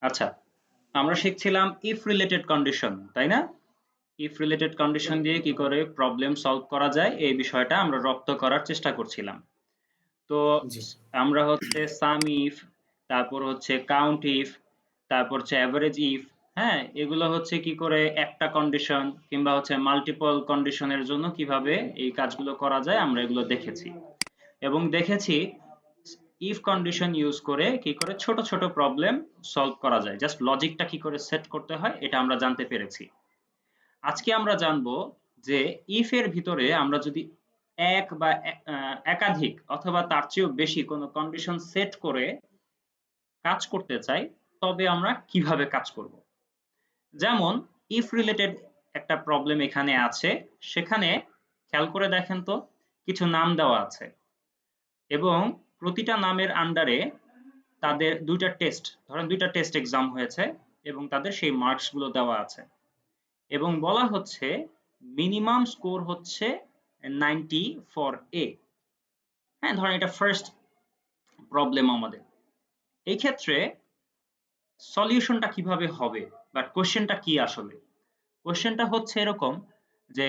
আচ্ছা, আমরা শিখছিলাম if related condition, তাই না? ইফ রিলেটেড কন্ডিশন দিয়ে কি করে প্রবলেম সলভ করা যায় এই বিষয়টা আমরা রপ্ত করার চেষ্টা করছিলাম। তো জি। আমরা হচ্ছে সাম ইফ, তারপর হচ্ছে কাউন্ট ইফ, তারপর হচ্ছে এভারেজ ইফ, হ্যাঁ, এগুলো হচ্ছে কি করে একটা কন্ডিশন কিংবা হচ্ছে মাল্টিপল কন্ডিশনের জন্য কিভাবে এই কাজগুলো করা যায় আমরা এগুলো দেখেছি এবং দেখেছি ইফ কন্ডিশন ইউজ করে কি করে ছোট ছোট প্রবলেম সলভ করা যায়, জাস্ট লজিকটা কি করে সেট করতে হয় এটা আমরা জানতে পেরেছি। আজকে আমরা জানবো যে ইফ এর ভিতরে আমরা যদি এক বা একাধিক অথবা তার চেয়েও বেশি কোনো কন্ডিশন সেট করে কাজ করতে চাই, তবে আমরা কিভাবে কাজ করব। যেমন ইফ রিলেটেড একটা প্রবলেম এখানে আছে, সেখানে খেয়াল করে দেখেন তো কিছু নাম দেওয়া আছে এবং প্রতিটা নামের আন্ডারে তাদের দুইটা টেস্ট, ধরেন দুইটা টেস্ট এক্সাম হয়েছে এবং তাদের সেই মার্কস গুলো দেওয়া আছে এবং বলা হচ্ছে মিনিমাম স্কোর হচ্ছে 90 ফর এ। হ্যাঁ, ধরেন এটা ফার্স্ট প্রবলেম আমাদের। এই ক্ষেত্রে সলিউশনটা কিভাবে হবে বা কোশ্চেনটা কি আসলে? কোশ্চেনটা হচ্ছে এরকম যে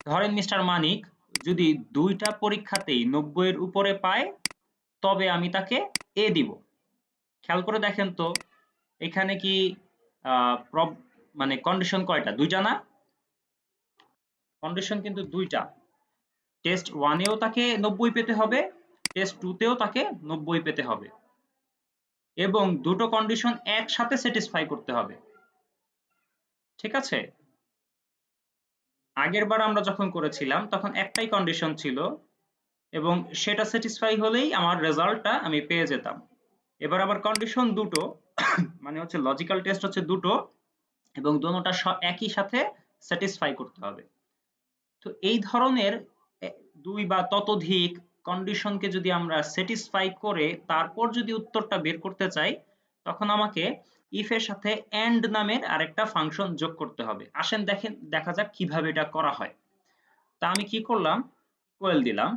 ধরেন মিস্টার মানিক যদি দুইটা পরীক্ষাতেই 90 এর উপরে পায় তবে আমি তাকে এ দিব। খেয়াল করে দেখেন তো এখানে কি মানে কন্ডিশন কয়টা? দুইটা না? কন্ডিশন কিন্তু দুইটা। টেস্ট 1 এও তাকে 90 পেতে হবে, টেস্ট 2 তেও তাকে 90 পেতে হবে এবং দুটো কন্ডিশন একসাথে স্যাটিসফাই করতে হবে। ঠিক আছে? আগের বার আমরা যখন করেছিলাম তখন একটাই কন্ডিশন ছিল এবং সেটা স্যাটিসফাই হলেই আমার রেজাল্টটা আমি পেয়ে যেতাম। এবার আবার কন্ডিশন দুটো মানে হচ্ছে লজিক্যাল টেস্ট হচ্ছে দুটো এবং দোনোটা একই সাথে স্যাটিসফাই করতে হবে। তো এই ধরনের দুই বা ততোধিক কন্ডিশনকে যদি আমরা স্যাটিসফাই করে তারপর যদি উত্তরটা বের করতে চাই, তখন আমাকে ইফ এর সাথে এন্ড নামের আরেকটা ফাংশন যোগ করতে হবে। আসেন দেখা যাক কিভাবে এটা করা হয়। তা আমি কি করলাম, ইকুয়াল দিলাম,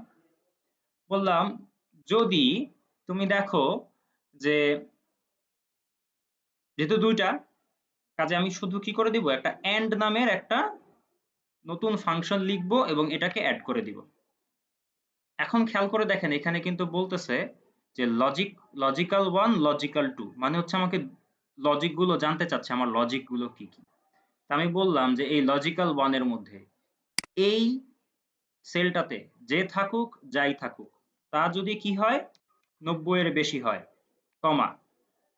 বললাম যদি তুমি দেখো যে যেহেতু দুইটা, কাজে আমি শুধু কি করে দিব, একটা এন্ড নামের একটা নতুন ফাংশন লিখবো এবং এটাকে অ্যাড করে দিব। এখন খেয়াল করে দেখেন এখানে কিন্তু বলতেছে যে লজিক্যাল 1 লজিক্যাল 2, মানে হচ্ছে আমাকে লজিক গুলো জানতে চাচ্ছে আমার লজিক গুলো কি কি। তা আমি বললাম যে এই লজিক্যাল 1 এর মধ্যে এই সেলটাতে যে থাকুক যাই থাকুক তা যদি কি হয় 90 এর বেশি হয়, কমা।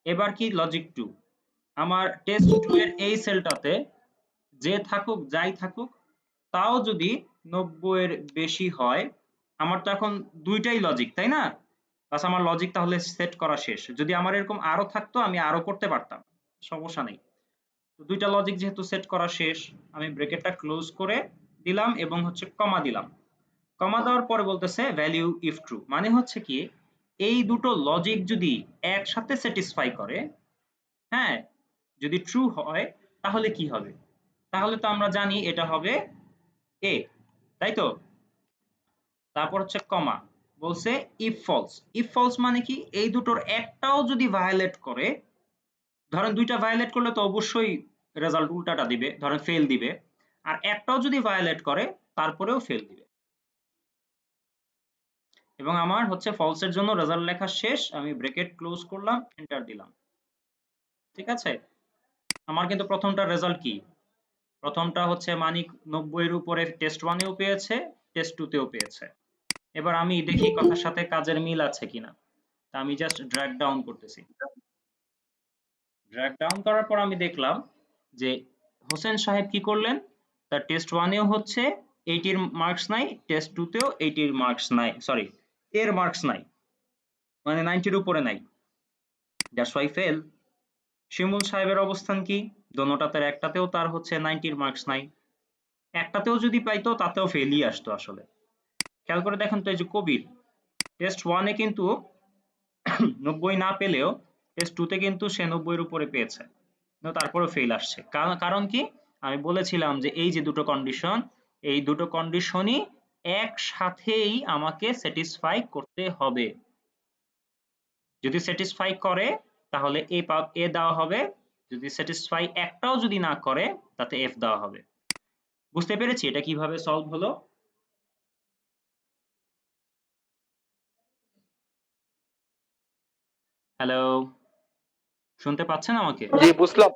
এবার কি লজিক 2, আমার টেস্ট 2 এর এই সেলটাতে যে থাকুক যাই থাকুক তাও যদি 90 এর বেশি হয়, আমার তো এখন দুইটাই লজিক, তাই না? বাস আমার লজিক তাহলে সেট করা শেষ। যদি আমার এরকম আরো থাকতো আমি আরো করতে পারতাম, সমস্যা নেই। তো দুইটা লজিক যেহেতু সেট করা শেষ, আমি ব্রেকেটটা ক্লোজ করে দিলাম এবং হচ্ছে কমা দিলাম। কমা দেওয়ার পরে বলতেছে ভ্যালিউ ইফ ট্রু, মানে হচ্ছে কি এই দুটো লজিক যদি একসাথে স্যাটিসফাই করে, হ্যাঁ, যদি ট্রু হয় তাহলে কি হবে? তাহলে তো আমরা জানি এটা হবে এ, তাই তো? তারপর হচ্ছে কমা, বলছে ইফ ফলস। ইফ ফলস মানে কি এই দুটোর একটাও যদি ভায়োলেট করে, ধরেন দুইটা ভায়োলেট করলে তো অবশ্যই রেজাল্ট উল্টাটা দিবে, ধরেন ফেল দিবে। আর একটাও যদি ভায়োলেট করে তারপরেও ফেল দিবে। এবং আমার হচ্ছে ফলস এর জন্য রেজাল্ট লেখা শেষ, আমি ব্রেকেট ক্লোজ করলাম, এন্টার দিলাম। ঠিক আছে? আমার কিন্তু প্রথমটা রেজাল্ট কি? প্রথমটা হচ্ছে মানিক 90 এর উপরে টেস্ট 1 এও পেয়েছে, টেস্ট 2 তেও পেয়েছে। এবার আমি দেখি কথার সাথে কাজের মিল আছে কিনা। তা আমি জাস্ট ড্র্যাগ ডাউন করতেছি। ড্র্যাগ ডাউন করার পর আমি দেখলাম যে হোসেন সাহেব কি করলেন, তার টেস্ট 1 এও হচ্ছে 80 এর মার্কস নাই, টেস্ট 2 তেও 80 এর মার্কস নাই, সরি এর মার্কস নাই, মানে 90 এর উপরে নাই, দ্যাটস ওয়াই ফেল। শিমুল সাহেবের অবস্থান কি? দোনোটাতে একটাতেও তার হচ্ছে 90 এর মার্কস নাই, একটাতেও যদি পাইতো তাতেও ফেলই আসতো আসলে। খেয়াল করে দেখেন তো এই যে কবির টেস্ট 1 এ কিন্তু 90 না পেলেও টেস্ট 2 তে কিন্তু সে 90 এর উপরে পেয়েছে, কিন্তু তারপরেও ফেল আসছে। কারণ কি? আমি বলেছিলাম যে এই যে দুটো কন্ডিশন, এই দুটো কন্ডিশনই একসাথেই আমাকে স্যাটিসফাই করতে হবে। যদি স্যাটিসফাই করে তাহলে এ দেওয়া হবে, যদি স্যাটিসফাই একটাও যদি না করে তাতে এফ দেওয়া হবে। বুঝতে পেরেছি এটা কিভাবে সলভ হলো? হ্যালো, শুনতে পাচ্ছেন আমাকে? জি বুঝলাম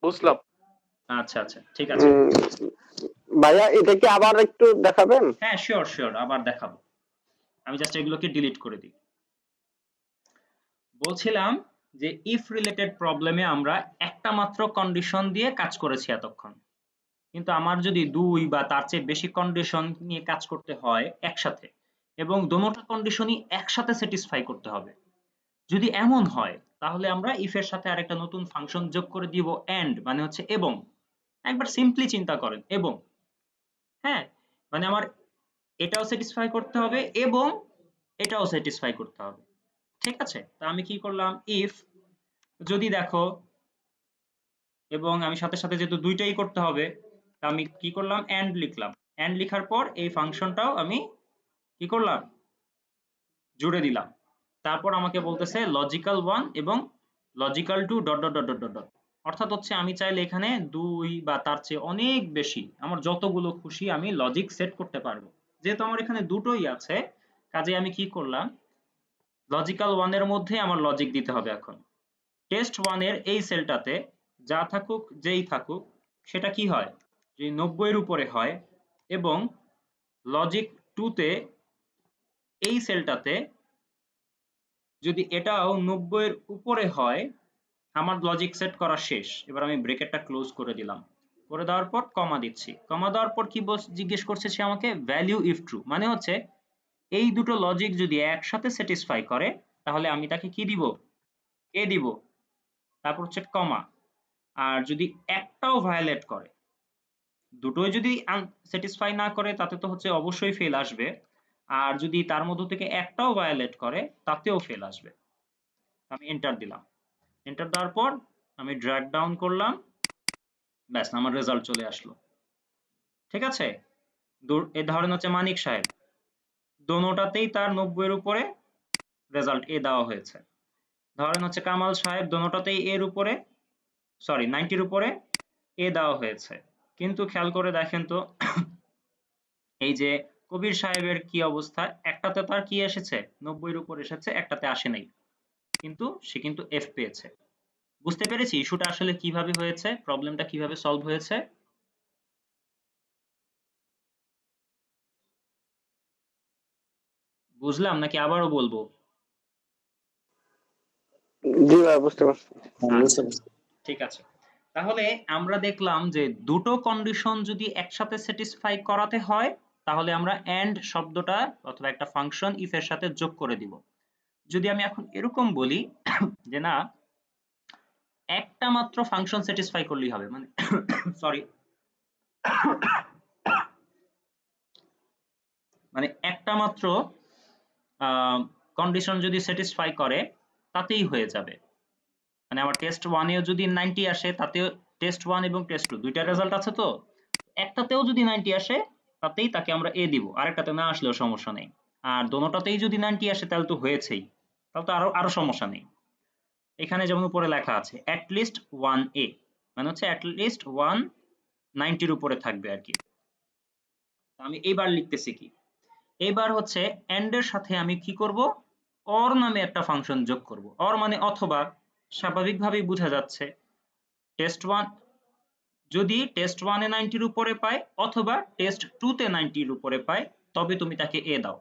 বুঝলাম। আচ্ছা আচ্ছা, ঠিক আছে। ভাইয়া এটা কি আবার একটু দেখাবেন? হ্যাঁ, শিওর শিওর, আবার দেখাবো। আমি জাস্ট এগুলোকে ডিলিট করে দিই। বলছিলাম যে ইফ রিলেটেড প্রবলেমে আমরা একটা মাত্র কন্ডিশন দিয়ে কাজ করেছি এতক্ষণ, কিন্তু আমার যদি 2 বা তার চেয়ে বেশি কন্ডিশন নিয়ে কাজ করতে হয় একসাথে, এবং দোনোটা কন্ডিশনই একসাথে স্যাটিসফাই করতে হবে, যদি এমন হয় তাহলে আমরা ইফ এর সাথে আরেকটা নতুন ফাংশন যোগ করে দিব, এন্ড মানে হচ্ছে এবং। একবার সিম্পলি চিন্তা করেন, এবং, হ্যাঁ, মানে আমার এটাও স্যাটিসফাই করতে হবে এবং এটাও স্যাটিসফাই করতে হবে। ঠিক আছে, তা আমি কি করলাম, ইফ, যদি দেখো, এবং আমি সাথে সাথে যেহেতু দুইটাই করতে হবে, তা আমি কি করলাম, এন্ড লিখলাম। এন্ড লিখার পর এই ফাংশনটাও আমি কি করলাম, জুড়ে দিলাম। তারপর আমাকে বলতেছে লজিক্যাল 1 এবং logical 2 dot dot dot dot dot dot. অর্থাৎ হচ্ছে আমি চাইলে এখানে 2 বা তার চেয়ে অনেক বেশি, আমার যতগুলো খুশি আমি লজিক সেট করতে পারবো। যেহেতু আমার এখানে দুটোই আছে, কাজে আমি কি করলাম, লজিক্যাল 1 এর মধ্যে আমার লজিক দিতে হবে এখন। টেস্ট 1 এর এই সেলটাতে যা থাকুক যেই থাকুক সেটা কি হয়, যদি 90 এর উপরে হয়, এবং লজিক 2 তে এই সেলটাতে যদি এটাও 90 এর উপরে হয়, আমার লজিক সেট করা শেষ। এবার আমি ব্রেকেটটা ক্লোজ করে দিলাম, করে দেওয়ার পর কমা দিচ্ছি। কমা দেওয়ার পর কি জিজ্ঞেস করছে সে আমাকে, ভ্যালু ইফ ট্রু, মানে হচ্ছে এই দুটো লজিক যদি একসাথে স্যাটিসফাই করে তাহলে আমি তাকে কি দিব, এ দিব। তারপর হচ্ছে কমা, আর যদি একটাও ভায়োলেট করে, দুটোই যদি স্যাটিসফাই না করে তাতে তো হচ্ছে অবশ্যই ফেল আসবে, আর যদি তার মধ্য থেকে একটাও ভায়োলেট করে তাতেও ফেল আসবে। আমি এন্টার দিলাম। এন্টার দেওয়ার পর আমি ড্র্যাগ ডাউন করলাম, ব্যাস আমার রেজাল্ট চলে আসলো। ঠিক আছে, এই ধরেন হচ্ছে মানিক সাহেব, দোনোটাতেই তার 90 এর উপরে রেজাল্ট এ দেওয়া হয়েছে। ধরেন হচ্ছে কামাল সাহেব, দোনোটাতেই এর উপরে, সরি 90 এর উপরে এ দেওয়া হয়েছে। কিন্তু খেয়াল করে দেখেন তো এই যে কবির সাহেবের কি অবস্থা, একটাতে তার কি এসেছে, 90 এর উপর এসেছে, একটাতে আসে নাই, কিন্তু সে কিন্তু এফ পেয়েছে। বুঝতে পেরেছি ইস্যুটা আসলে কিভাবে হয়েছে, প্রবলেমটা কিভাবে সলভ হয়েছে? বুঝলাম নাকি আবারও বলবো? জি ভাই বুঝতে পারছি। আচ্ছা, ঠিক আছে। তাহলে আমরা দেখলাম যে দুটো কন্ডিশন যদি একসাথে স্যাটিসফাই করাতে হয় তাহলে আমরা এন্ড শব্দটা অথবা একটা ফাংশন ইফ এর সাথে যোগ করে দিব। যদি আমি এখন এরকম বলি যে না, একটা মাত্র ফাংশন স্যাটিসফাই করলেই হবে, মানে সরি, মানে একটা মাত্র কন্ডিশন যদি স্যাটিসফাই করে তাতেই হয়ে যাবে। মানে আমার টেস্ট 1 এও যদি 90 আসে তাতেও, টেস্ট 1 এবং টেস্ট 2 দুইটা রেজাল্ট আছে তো, একটাতেও যদি 90 আসে তাতেই তাকে আমরা এ দিব, আরেকটাতে না আসলেও সমস্যা নেই। আর দোনোটাতেই যদি 90 আসে তাহলে তো হয়েছেই, তাহলে তো আরো আরো সমস্যা নেই। এখানে যেমন উপরে লেখা আছে at least 1 a, মানে হচ্ছে at least 1 90 এর উপরে থাকবে আর কি। আমি এইবার লিখতেছি কি, এইবার হচ্ছে এন্ড এর সাথে আমি কি করব, অর নামে একটা ফাংশন যোগ করব। অর মানে অথবা, স্বাভাবিকভাবেই বোঝা যাচ্ছে টেস্ট 1 যদি টেস্ট 1 এ 90 এর উপরে পায় অথবা টেস্ট 2 তে 90 এর উপরে পায় তবে তুমি তাকে এ দাও।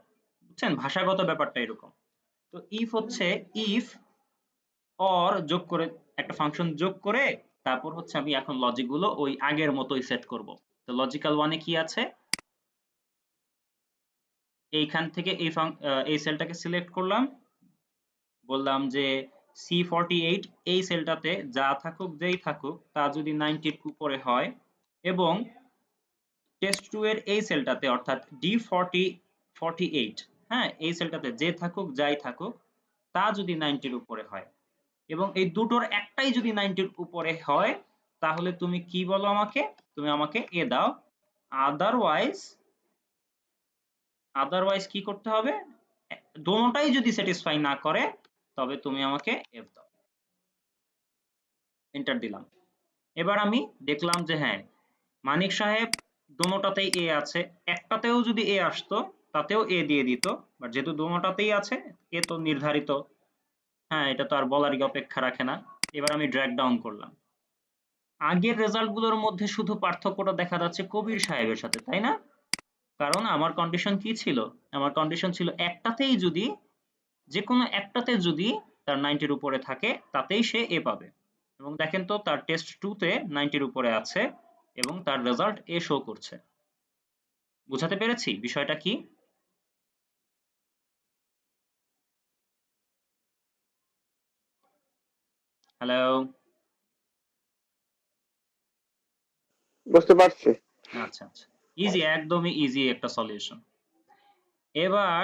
বুঝছেন ভাষাগত ব্যাপারটা এরকম। তো ইফ হচ্ছে ইফ অর যোগ করে একটা ফাংশন যোগ করে তারপর হচ্ছে আমি এখন লজিক গুলো ওই আগের মতোই সেট করব। তো লজিক্যাল 1 এ কি আছে, এইখান থেকে এই সেলটাকে সিলেক্ট করলাম, বললাম যে C48 এই সেলটাতে যা থাকুক যেই থাকুক তা যদি 90 এর উপরে হয়, এবং টেস্ট 2 এর এই সেলটাতে অর্থাৎ D48, হ্যাঁ, এই সেলটাতে যে থাকুক যাই থাকুক তা যদি 90 এর উপরে হয়, এবং এই দুটোর একটাই যদি 90 এর উপরে হয় তাহলে তুমি কি বলো আমাকে, তুমি আমাকে এ দাও। আদারওয়াইজ আদারওয়াইজ কি করতে হবে, দোনোটাই যদি স্যাটিসফাই না করে তবে তুমি আমাকে এফ দাও। এন্টার দিলাম। এবার আমি দেখলাম যে হ্যাঁ, মানিক সাহেব দোনোটাতেই এ আছে, একটাতেও যদি এ আসতো তাতেও এ দিয়ে দিত, বাট যেহেতু দোনোটাতেই আছে এ তো নির্ধারিত, হ্যাঁ এটা তো আর বলারই অপেক্ষা রাখে না। এবার আমি ড্র্যাগ ডাউন করলাম, আগের রেজাল্ট গুলোর মধ্যে শুধু পার্থক্যটা দেখা যাচ্ছে কবির সাহেবের সাথে, তাই না? কারণ আমার কন্ডিশন কি ছিল, আমার কন্ডিশন ছিল একটাতেই যদি, যে কোনো একটাতে যদি তার 90-র উপরে থাকে তাতেই সে এ পাবে, এবং দেখেন তো তার টেস্ট 2 তে 90-র উপরে আছে এবং তার রেজাল্ট এ শো করছে। বুঝাতে পেরেছি বিষয়টা কি? হ্যালো? বুঝতে পারছি। আচ্ছা আচ্ছা, ইজি, একদমই ইজি একটা সলিউশন। এবার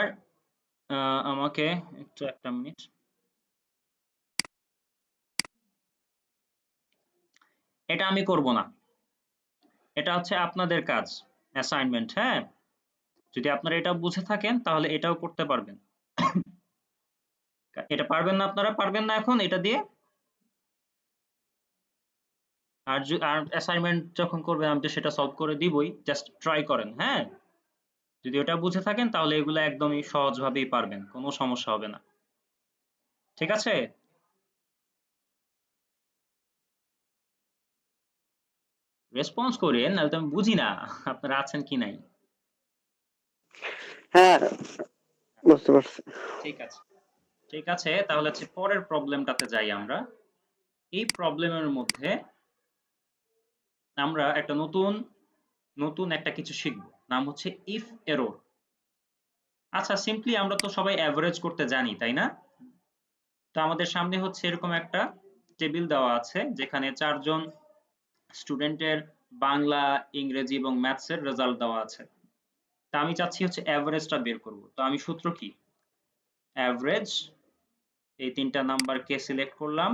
আমাকে একটু একটা মিনিট, এটা আমি করব না, এটা হচ্ছে আপনাদের কাজ, অ্যাসাইনমেন্ট। হ্যাঁ, যদি আপনারা এটা বুঝে থাকেন তাহলে এটাও করতে পারবেন। এটা পারবেন না, আপনারা পারবেন না এখন এটা দিয়ে? আর আর অ্যাসাইনমেন্ট যখন করবেন আমি তো সেটা সলভ করে দিবই, জাস্ট ট্রাই করেন। হ্যাঁ, যদি ওটা বুঝে থাকেন তাহলে এগুলো একদমই সহজভাবেই পারবেন, কোনো সমস্যা হবে না। ঠিক আছে? রেসপন্স করেন, নাহলে তো আমি বুঝি না আপনারা আছেন কি নাই। হ্যাঁ, বুঝতে পারছি। ঠিক আছে, ঠিক আছে, তাহলে হচ্ছে পরের প্রবলেমটাতে যাই আমরা। এই প্রবলেমের মধ্যে আমরা একটা নতুন নতুন একটা কিছু শিখব, নাম হচ্ছে ইফ এরর। আচ্ছা, সিম্পলি আমরা তো সবাই অ্যাভারেজ করতে জানি, তাই না? তো আমাদের সামনে হচ্ছে এরকম একটা টেবিল দেওয়া আছে যেখানে 4 জন স্টুডেন্টের বাংলা, ইংরেজি এবং ম্যাথস এর রেজাল্ট দেওয়া আছে। তা আমি চাচ্ছি হচ্ছে অ্যাভারেজটা বের করব। তো আমি সূত্র কি, অ্যাভারেজ, এই তিনটা নাম্বারকে সিলেক্ট করলাম,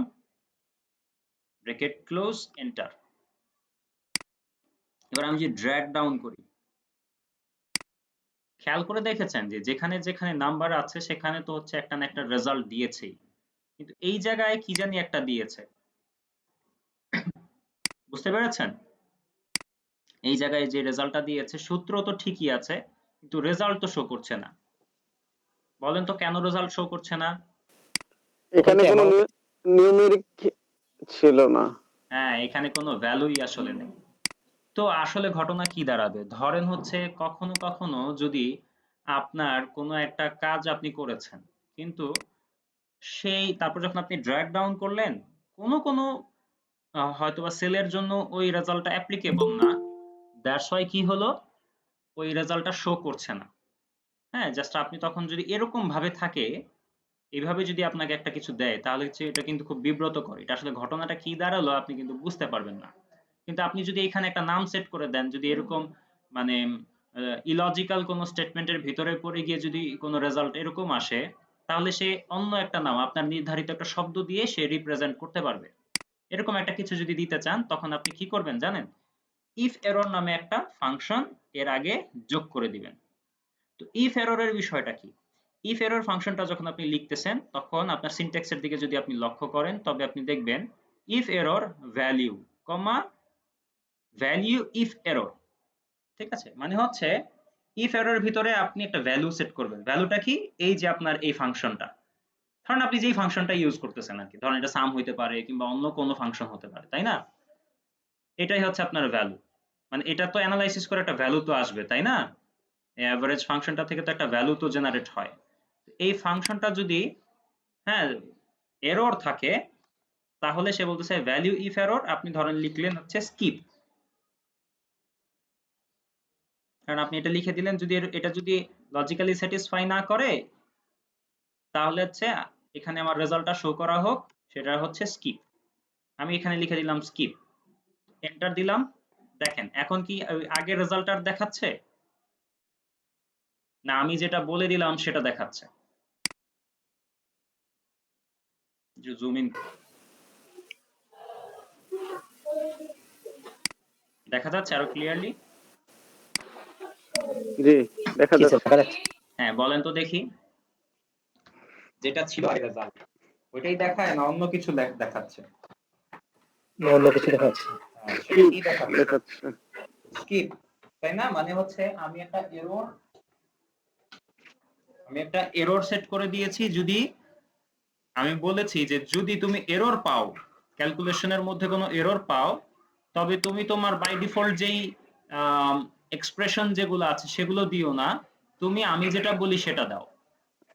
ব্র্যাকেট ক্লোজ, এন্টার। এবার আমি যদি ড্র্যাগ ডাউন করি, খেয়াল করে দেখেছেন যে যেখানে যেখানে নাম্বার আছে সেখানে তো হচ্ছে একটা না একটা রেজাল্ট দিয়েছেই, কিন্তু এই জায়গায় কি জানি একটা দিয়েছে, বুঝতে পেরেছেন? এই জায়গায় যে রেজাল্টটা দিয়েছে সূত্র তো ঠিকই আছে, কিন্তু রেজাল্ট তো শো করছে না। বলেন তো কেন রেজাল্ট শো করছে না? এখানে কোনো নিউমেরিক ছিল না। হ্যাঁ, এখানে কোনো ভ্যালুই আসলে নেই। তো আসলে ঘটনা কি দাঁড়াবে, ধরেন হচ্ছে কখনো কখনো যদি আপনার কোনো একটা কাজ আপনি করেছেন, কিন্তু সেই তারপর যখন আপনি ড্র্যাগ ডাউন করলেন, কোনো কোনো হয়তোবা সেলের জন্য ওই রেজাল্টটা অ্যাপ্লিকেবল না, দ্যাটস ওয়াই কি হলো, ওই রেজাল্টটা শো করছে না। হ্যাঁ, জাস্ট আপনি তখন যদি এরকম ভাবে থাকে, এভাবে যদি আপনাকে একটা কিছু দেয় তাহলে হচ্ছে এটা কিন্তু খুব বিব্রতকর, এটা আসলে ঘটনাটা কি দাঁড়ালো আপনি কিন্তু বুঝতে পারবেন না। কিন্তু আপনি যদি এখানে একটা নাম সেট করে দেন, যদি এরকম মানে ইলজিক্যাল কোনো স্টেটমেন্টের ভিতরে পড়ে গিয়ে যদি কোনো রেজাল্ট এরকম আসে, তাহলে সে অন্য একটা নাম আপনার নির্ধারিত একটা শব্দ দিয়ে সে রিপ্রেজেন্ট করতে পারবে। এরকম একটা কিছু যদি দিতে চান তখন আপনি কি করবেন জানেন? ইফ এরর নামে একটা ফাংশন এর আগে যোগ করে দিবেন। তো ইফ এরর এর বিষয়টা কি? ইফ এরর ফাংশনটা যখন আপনি লিখতেছেন তখন আপনার সিনট্যাক্সের দিকে যদি আপনি লক্ষ্য করেন তবে আপনি দেখবেন if error value, comma value if error. ঠিক আছে, মানে হচ্ছে ইফ এরর ভিতরে আপনি একটা ভ্যালু সেট করবেন। ভ্যালুটা কি? এই যে আপনার এই ফাংশনটা, ধরেন আপনি যেই ফাংশনটা ইউজ করতেছেন আর কি, ধরেন এটা সাম হইতে পারে কিংবা অন্য কোনো ফাংশন হতে পারে, তাই না? এটাই হচ্ছে আপনার ভ্যালু, মানে এটা তো অ্যানালাইসিস করে একটা ভ্যালু তো আসবে, তাই না? এভারেজ ফাংশনটা থেকে তো একটা ভ্যালু তো জেনারেট হয়। এই ফাংশনটা যদি হ্যাঁ এরর থাকে তাহলে সে বলতেছে ভ্যালু ইফ এরর, আপনি ধরেন লিখলেন হচ্ছে স্কিপ, কারণ আপনি এটা লিখে দিলেন, যদি এটা যদি লজিক্যালি স্যাটিসফাই না করে তাহলে হচ্ছে এখানে আমার রেজাল্টটা শো করা হোক, সেটা হচ্ছে স্কিপ। আমি এখানে লিখে দিলাম স্কিপ, এন্টার দিলাম। দেখেন এখন কি ওই আগের রেজাল্ট আর দেখাচ্ছে, না আমি যেটা বলে দিলাম সেটা দেখাচ্ছে? জুম ইন, দেখা যাচ্ছে আরো ক্লিয়ারলি? জি, দেখা যাচ্ছে। হ্যাঁ, বলেন তো দেখি, যেটা ছিল রেজাল্ট ওইটাই দেখায় না অন্য কিছু দেখাচ্ছে? অন্য কিছু দেখাচ্ছে। সেটা কি দেখাচ্ছে? দেখাচ্ছে। স্কিপ, তাই না? মানে হচ্ছে আমি একটা এরর সেট করে দিয়েছি। যদি আমি বলেছি যে যদি তুমি এরর পাও, ক্যালকুলেশনের মধ্যে কোনো এরর পাও, তবে তুমি তোমার বাই ডিফল্ট যেই এক্সপ্রেশন যেগুলো আছে সেগুলো দিও না, তুমি আমি যেটা বলি সেটা দাও।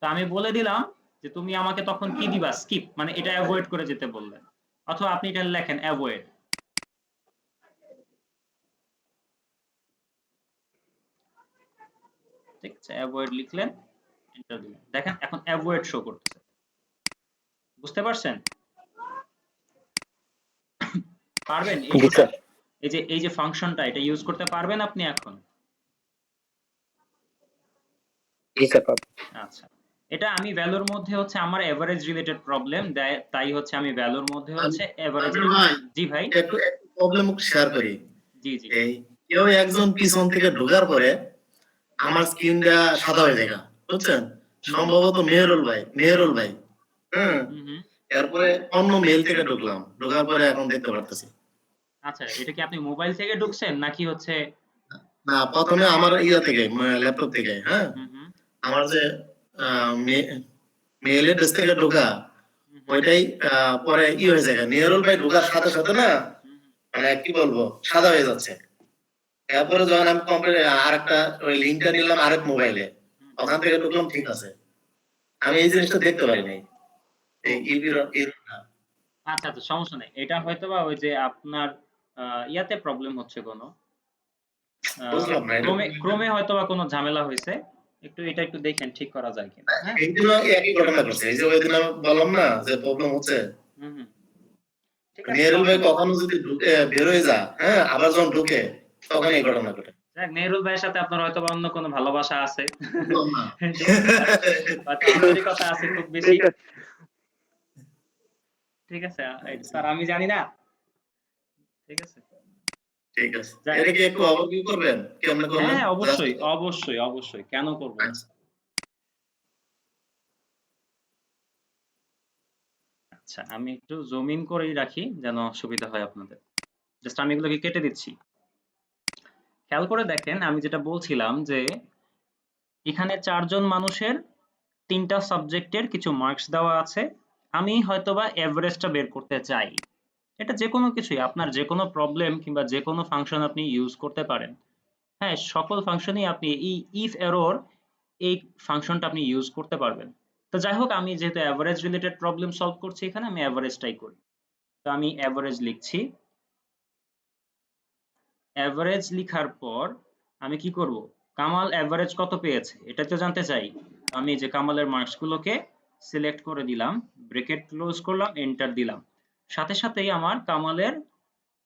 তো আমি বলে দিলাম যে তুমি আমাকে তখন কি দিবা, স্কিপ, মানে এটা অ্যাভয়েড করে যেতে বললেন, অথবা আপনি এটা লেখেন অ্যাভয়েড। ঠিক আছে, অ্যাভয়েড লিখলেন, এন্টার দিলেন, দেখেন এখন অ্যাভয়েড শো করতেছে। বুঝতে পারছেন? পারবেন জি স্যার। এই যে ফাংশনটা, এটা ইউজ করতে পারবেন আপনি এখন? জি স্যার পাবো। আচ্ছা, এটা আমি ভ্যালুর মধ্যে হচ্ছে আমার এভারেজ রিলেটেড প্রবলেম, তাই হচ্ছে আমি ভ্যালুর মধ্যে হচ্ছে এভারেজ। আমির ভাই, জি ভাই। একটু প্রবলেম শেয়ার করি। জি জি। এই কেউ একজন পিছন থেকে ঢোকার পরে আমার স্ক্রিনটা সাদা হয়ে যায়, বুঝছেন? সম্ভবত মেহেরুল ভাই। হ্যাঁ, হুম। এরপরে অন্য মেল থেকে ঢুকলাম, ঢোকার পরে এখন দেখতে পারতেছি। আচ্ছা, এটা কি আপনি মোবাইল থেকে ঢুকছেন নাকি হচ্ছে? না, প্রথমে আমার থেকে ল্যাপটপ থেকে, হ্যাঁ, হুম। আমার যে মেল এড্রেস থেকে ঢোকা, হুম। ওইটাই পরে হয়ে যায়, মেহেরুল ভাই ঢোকার সাথে সাথে না, মানে কি বলবো, সাদা হয়ে যাচ্ছে। এরপরে যখন আমি আরেকটা ওই লিঙ্কটা নিলাম আরেক মোবাইলে, ওখান থেকে ঢুকলাম, ঠিক আছে। আমি এই জিনিসটা দেখতে পারি নাই, এই আচ্ছা আচ্ছা, সমস্যা নেই। এটা হয়তোবা ওই যে আপনার ইয়াতে প্রবলেম হচ্ছে কোনো বুঝলাম না এটা। ক্রমে হয়তোবা কোনো ঝামেলা হয়েছে। এটা একটু দেখেন ঠিক করা যায় কিনা। হ্যাঁ, এইগুলো একই ঘটনা ঘটছে, এই যে ওই দিন আমি বললাম না যে প্রবলেম হচ্ছে, হুম। ঠিক আছে, মেহেরুল ভাই সমস্যা নেই। কখনো যদি ঢুকে বের হয়ে যা, হ্যাঁ, আবার যখন ঢুকে তখন এই ঘটনা ঘটে। যাক, নেহরুল ভাইয়ের সাথে আপনার হয়তোবা অন্য কোনো ভালোবাসা আছে। বুঝলাম না। হয়তো আন্তরিকতা আছে খুব বেশি। ঠিক আছে। ঠিক আছে, স্যার আমি জানি না। ঠিক আছে। ঠিক আছে, যাক। এটা কি একটু ওভারভিউ করবেন কেমনে করলেন? হ্যাঁ, অবশ্যই, কেন করব না? আচ্ছা। আচ্ছা, আমি একটু জুম ইন করেই রাখি যেন সুবিধা হয় আপনাদের। জাস্ট আমি এগুলোকে কেটে দিচ্ছি। খেয়াল করে দেখেন, আমি যেটা বলছিলাম যে এখানে 4 জন মানুষের 3টা সাবজেক্টের কিছু মার্কস দেওয়া আছে। আমি হয়তোবা এভারেজটা বের করতে চাই। এটা যেকোনো কিছুই, আপনার যেকোনো প্রবলেম কিংবা যেকোনো ফাংশন আপনি ইউজ করতে পারেন। হ্যাঁ, সকল ফাংশনেই আপনি এই ইফ এরর এই ফাংশনটা আপনি ইউজ করতে পারবেন। তো যাই হোক, আমি যেহেতু এভারেজ রিলেটেড প্রবলেম সলভ করছি, এখানে আমি এভারেজটাই করি। তো আমি এভারেজ লিখছি। এভারেজ লিখার পর আমি কি করব, কামাল এভারেজ কত পেয়েছে এটা তো জানতে চাই। আমি যে কামালের মার্কস গুলোকে সিলেক্ট করে দিলাম, ব্র্যাকেট ক্লোজ করলাম, এন্টার দিলাম, সাথে সাথেই আমার কামালের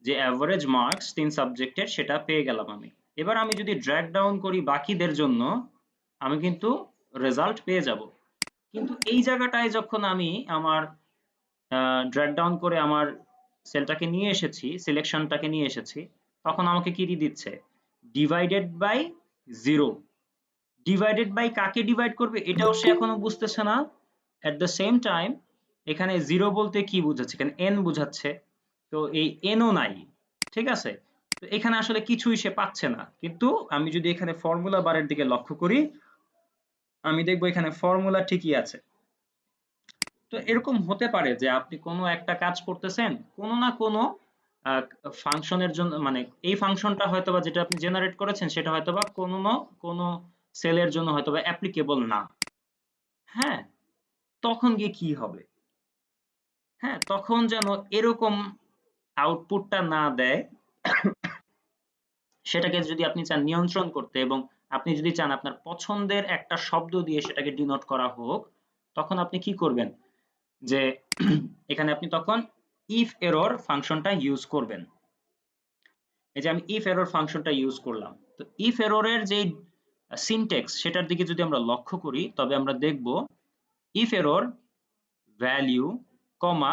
যে এভারেজ মার্কস 3 সাবজেক্টের সেটা পেয়ে গেলাম আমি। এবার আমি যদি ড্র্যাগ ডাউন করি বাকিদের জন্য, আমি কিন্তু রেজাল্ট পেয়ে যাব। কিন্তু এই জায়গাটায় যখন আমি আমার ড্র্যাগ ডাউন করে আমার সেলটাকে নিয়ে এসেছি, সিলেকশনটাকে নিয়ে এসেছি, তখন আমাকে কি দিয়ে দিচ্ছে, ডিভাইডেড বাই 0। ডিভাইডেড বাই কাকে ডিভাইড করবে এটাও সে এখনো বুঝতেছে না। এট দ্য সেম টাইম এখানে 0 বলতে কি বোঝাচ্ছে, এখানে n বোঝাচ্ছে। তো এই n ও নাই। ঠিক আছে, তো এখানে আসলে কিছুই সে পাচ্ছে না। কিন্তু আমি যদি এখানে ফর্মুলা বারের দিকে লক্ষ্য করি, আমি দেখবো এখানে ফর্মুলা ঠিকই আছে। তো এরকম হতে পারে যে আপনি কোনো একটা কাজ করতেছেন, কোনো না কোনো ফাংশনের জন্য, মানে এই ফাংশনটা হয়তোবা যেটা আপনি জেনারেট করেছেন সেটা হয়তোবা কোনো না কোনো সেলের জন্য হয়তোবা অ্যাপ্লিকেবল না। হ্যাঁ, তখন গিয়ে কি হবে? হ্যাঁ, তখন যেন এরকম আউটপুটটা না দেয়। সেটাকে যদি আপনি চান নিয়ন্ত্রণ করতে, এবং আপনি যদি চান আপনার পছন্দের একটা শব্দ দিয়ে সেটাকে ডিনোট করা হোক, তখন আপনি কি করবেন, যে এখানে আপনি তখন ইফ এরর ফাংশনটা ইউজ করবেন। এই যে আমি ইফ এরর ফাংশনটা ইউজ করলাম, তো ইফ এররের যে সিনট্যাক্স সেটার দিকে যদি আমরা লক্ষ্য করি, তবে আমরা দেখব if error value comma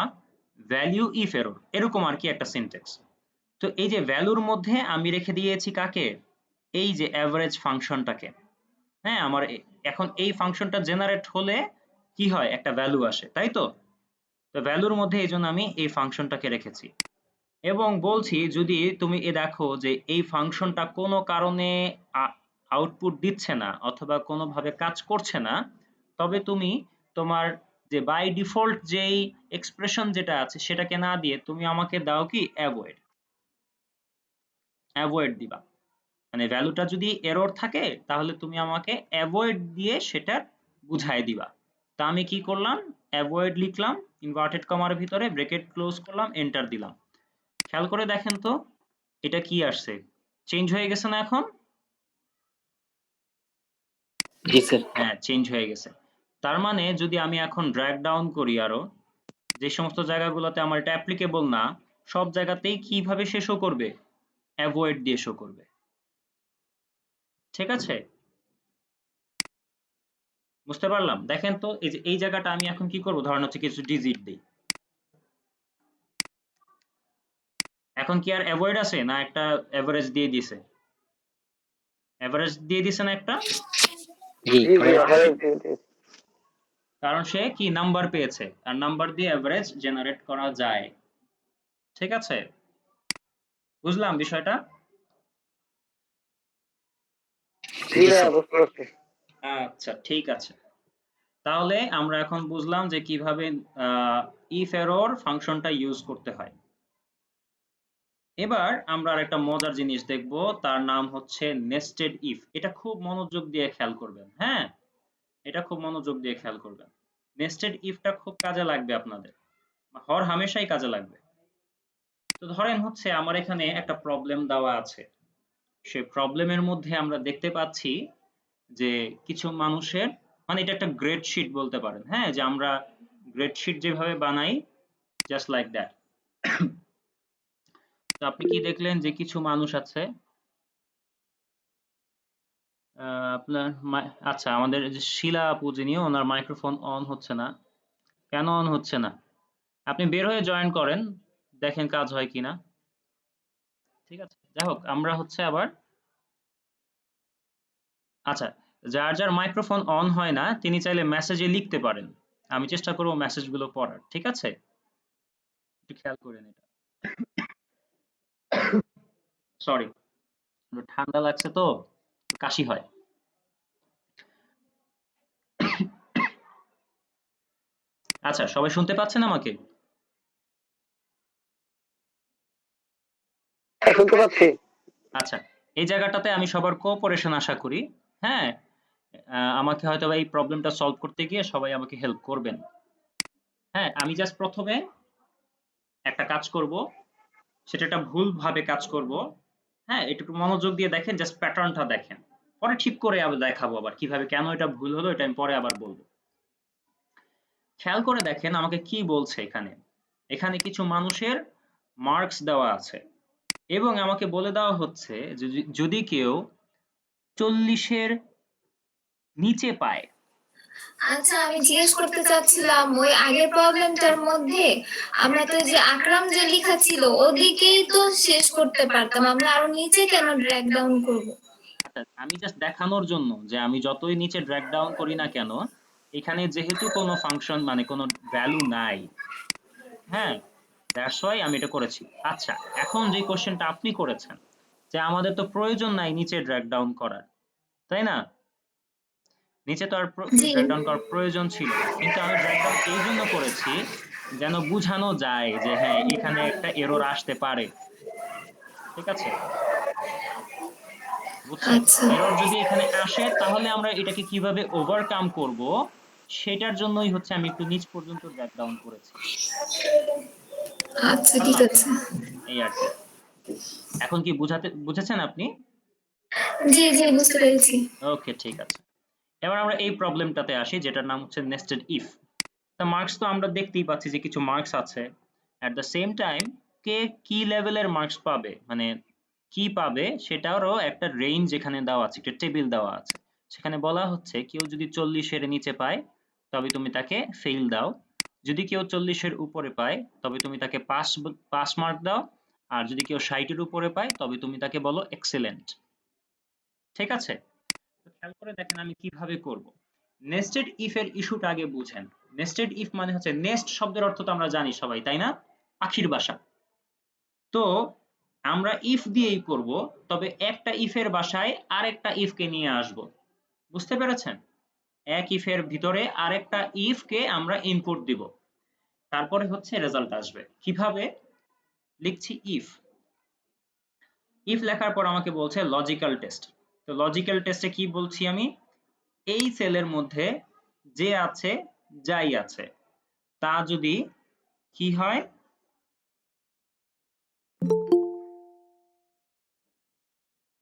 value if error, এরকম আর কি একটা সিনট্যাক্স। তো এই যে ভ্যালুর মধ্যে আমি রেখে দিয়েছি কাকে, এই যে অ্যাভারেজ ফাংশনটাকে। হ্যাঁ, আমার এখন এই ফাংশনটা জেনারেট হলে কি হয়, একটা ভ্যালু আসে, তাই তো? তো ভ্যালুর মধ্যে এই জন্য আমি এই ফাংশনটাকে রেখেছি। এবং বলছি যদি তুমি দেখো যে এই ফাংশনটা কোনো কারণে আউটপুট দিচ্ছে না অথবা কোনোভাবে কাজ করছে না, তবে তুমি তোমার যে বাই ডিফল্ট যেই এক্সপ্রেশন যেটা আছে সেটাকে না দিয়ে তুমি আমাকে দাও কি অ্যাভয়েড দিবা। মানে ভ্যালুটা যদি এরর থাকে তাহলে তুমি আমাকে অ্যাভয়েড দিয়ে সেটা বুঝাই দিবা। তা আমি কি করলাম, অ্যাভয়েড লিখলাম ইনভার্টেড কমার ভিতরে, ব্রেকেট ক্লোজ করলাম, এন্টার দিলাম। খেয়াল করে দেখেন তো এটা কি আসছে, চেঞ্জ হয়ে গেছে না এখন? জি স্যার। হ্যাঁ, চেঞ্জ হয়ে গেছে। তার মানে যদি আমি এখন ড্র্যাগ ডাউন করি আরো, যে সমস্ত জায়গাগুলোতে আমার এটা অ্যাপ্লিকেবল না সব জায়গাতেই কিভাবে সে শো করবে, অ্যাভয়েড দিয়ে শো করবে। ঠিক আছে, বুঝতে পারলাম? দেখেন তো এই যে এই জায়গাটা আমি এখন কি করব, ধরেন হচ্ছে কিছু ডিজিট দিই, এখন কি আর অ্যাভয়েড আছে না একটা এভারেজ দিয়ে দিছে, এভারেজ দিয়ে দিছে না একটা, জি জি জি average দিয়ে দিয়েছে। কারণ সে কি নাম্বার পেয়েছে আর নাম্বার দিয়ে এভারেজ জেনারেট করা যায়। ঠিক আছে, বুঝলাম বিষয়টা? জি জি ভাইয়া স্যার। বুঝতে পারছি। আচ্ছা ঠিক আছে, তাহলে আমরা এখন বুঝলাম যে কিভাবে ইফ এরর ফাংশনটা ইউজ করতে হয়। এবার আমরা আরেকটা মজার জিনিস দেখব, তার নাম হচ্ছে নেস্টেড ইফ। এটা খুব মনোযোগ দিয়ে খেয়াল করবেন, হ্যাঁ এটা খুব মনোযোগ দিয়ে খেয়াল করবেন। নেস্টেড ইফটা খুব কাজে লাগবে আপনাদের, হর হামেশাই কাজে লাগবে। তো ধরেন হচ্ছে আমার এখানে একটা প্রবলেম দেওয়া আছে, সেই প্রবলেমের মধ্যে আমরা দেখতে পাচ্ছি যে কিছু মানুষের, মানে এটা একটা গ্রেড শিট বলতে পারেন, হ্যাঁ যে আমরা গ্রেড শিট যেভাবে বানাই জাস্ট লাইক দ্যাট। তো আপনি কি দেখলেন যে কিছু মানুষ আছে, আপনার আচ্ছা আমাদের যে শিলা আপু যিনি, ওনার মাইক্রোফোন অন হচ্ছে না, কেন অন হচ্ছে না? আপনি বের হয়ে জয়েন করেন, দেখেন কাজ হয় কিনা। ঠিক আছে, যাই হোক আমরা হচ্ছে আবার, আচ্ছা যার যার মাইক্রোফোন অন হয় না তিনি চাইলে মেসেজে লিখতে পারেন, আমি চেষ্টা করব মেসেজগুলো পড়ার। ঠিক আছে, একটু খেয়াল করেন এটা। সরি, ঠান্ডা লাগছে তো কাশি হয়। আচ্ছা সবাই শুনতে পাচ্ছেন আমাকে? হ্যাঁ, শুনতে পাচ্ছি। আচ্ছা, এই জায়গাটাতে আমি সবার কোঅপারেশন আশা করি। হ্যাঁ, আমাকে হয়তো এই প্রবলেমটা সলভ করতে গিয়ে সবাই আমাকে হেল্প করবেন। হ্যাঁ, আমি জাস্ট প্রথমে একটা কাজ করব, সেটা একটা ভুল ভাবে কাজ করব। হ্যাঁ, একটু মনোযোগ দিয়ে দেখেন, জাস্ট প্যাটার্নটা দেখেন, পরে ঠিক করে আবার দেখাবো আবার কিভাবে, কেন এটা ভুল হলো এটা আমি পরে আবার বলবো। খেয়াল করে দেখেন আমাকে কি বলছে এখানে, এখানে কিছু মানুষের মার্কস দেওয়া আছে এবং আমাকে বলে দেওয়া হচ্ছে যে যদি কেউ 40-এর নিচে পায়। আচ্ছা, আমি জিজ্ঞেস করতে চাচ্ছিলাম ওই আগের প্রবলেমটার মধ্যে আমরা তো যে আকরাম যে লেখা ছিল ওদিকেই তো শেষ করতে পারতাম, আমরা আরো নিচে কেন ড্র্যাগ ডাউন করব? আচ্ছা, আমি জাস্ট দেখানোর জন্য যে আমি যতই নিচে ড্র্যাগ ডাউন করি না কেন, এখানে যেহেতু কোনো ফাংশন মানে কোনো ভ্যালু নাই, হ্যাঁ দ্যাটস ওয়াই আমি এটা করেছি। আচ্ছা, এখন যে কোশ্চেনটা আপনি করেছেন যে আমাদের তো প্রয়োজন নাই নিচে ড্র্যাগ ডাউন করার, তাই না? নিচে তো আর জি। ড্র্যাগ ডাউন করার প্রয়োজন ছিল না, কিন্তু আমি ড্র্যাগ ডাউন এই জন্য করেছি যেন বোঝানো যায় যে হ্যাঁ এখানে একটা এরর আসতে পারে। ঠিক আছে, বুঝছেন? আচ্ছা এরর যদি এখানে আসে তাহলে আমরা এটাকে কিভাবে ওভারকাম করব সেটার জন্যই হচ্ছে আমি একটু নিচ পর্যন্ত ড্র্যাগ ডাউন করেছি। আচ্ছা, ঠিক পারলাম, আছে। এই আর কি। এখন কি বুঝেছেন আপনি? জি জি, বুঝতে পেরেছি। ওকে ঠিক আছে, এবার আমরা এই প্রবলেমটাতে আসি যেটার নাম হচ্ছে নেস্টেড ইফ। তা মার্কস তো আমরা দেখতেই পাচ্ছি যে কিছু মার্কস আছে, অ্যাট দ্য সেম টাইম কে কি লেভেলের মার্কস পাবে, মানে কি পাবে সেটারও একটা রেঞ্জ এখানে দেওয়া আছে, একটা টেবিল দেওয়া আছে। সেখানে বলা হচ্ছে কেউ যদি 40-এর নিচে পায় তবে তুমি তাকে ফেল দাও, যদি কেউ 40-এর উপরে পায় তবে তুমি তাকে পাস মার্ক দাও, আর যদি কেউ 60-এর উপরে পায় তবে তুমি তাকে বলো এক্সেলেন্ট। ঠিক আছে, তো খেয়াল করে দেখেন আমি কিভাবে করব। নেস্টেড ইফ এর ইস্যুটা আগে বুঝেন। নেস্টেড ইফ মানে হচ্ছে, নেস্ট শব্দের অর্থ তো আমরা জানি সবাই, তাই না? পাখির বাসা। তো আমরা ইফ দিয়েই করব, তবে একটা ইফের বাসায় আরেকটা ইফকে নিয়ে আসব। বুঝতে পেরেছেন? এক ইফের ভিতরে আরেকটা ইফকে আমরা ইনপুট দিব, তারপরে হচ্ছে রেজাল্ট আসবে। কিভাবে লিখছি? ইফ লেখার পর আমাকে বলছে লজিক্যাল টেস্ট। তো লজিক্যাল টেস্টে কি বলছি আমি? এই সেলের মধ্যে যে আছে, যাই আছে, তা যদি কি হয়,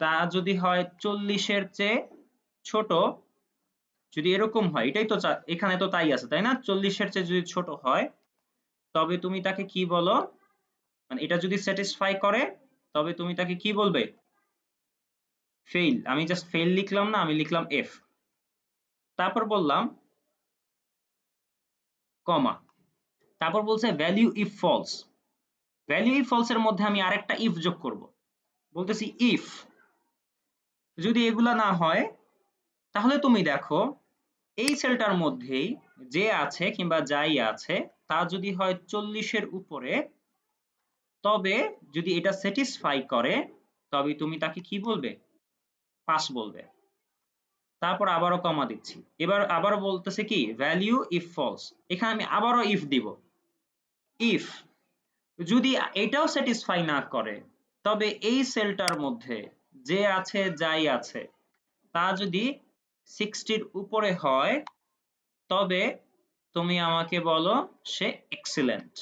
তা যদি হয় 40-এর চেয়ে ছোট, যদি এরকম হয়, এটাই তো এখানে তো তাই আছে, তাই না? 40-এর চেয়ে যদি ছোট হয়, তবে তুমি তাকে কি বলো? মানে এটা যদি স্যাটিসফাই করে, তবে তুমি তাকে কি বলবে? ফেইল। আমি জাস্ট ফেইল লিখলাম না, আমি লিখলাম এফ। তারপর বললাম কমা, তারপর বলছে value if false. Value if false এর মধ্যে আমি আরেকটা ইফ যোগ করব। বলতেছি ইফ যদি এগুলা না হয়, তাহলে তুমি দেখো এই সেলটার মধ্যেই যে আছে কিংবা যাই আছে, তা যদি হয় 40-এর উপরে, তবে যদি এটা স্যাটিসফাই করে, তবে তুমি তাকে কি বলবে? পাস বলবে। তারপর আবারও কমা দিচ্ছি। এবার আবারও বলতেছে কি? Value if false. এখানে আমি আবারও ইফ দিব। ইফ যদি এটাও স্যাটিসফাই না করে, তবে এই সেলটার মধ্যে যে আছে, যাই আছে, তা যদি 60-র উপরে হয়, তবে তুমি আমাকে বলো সে এক্সিলেন্ট।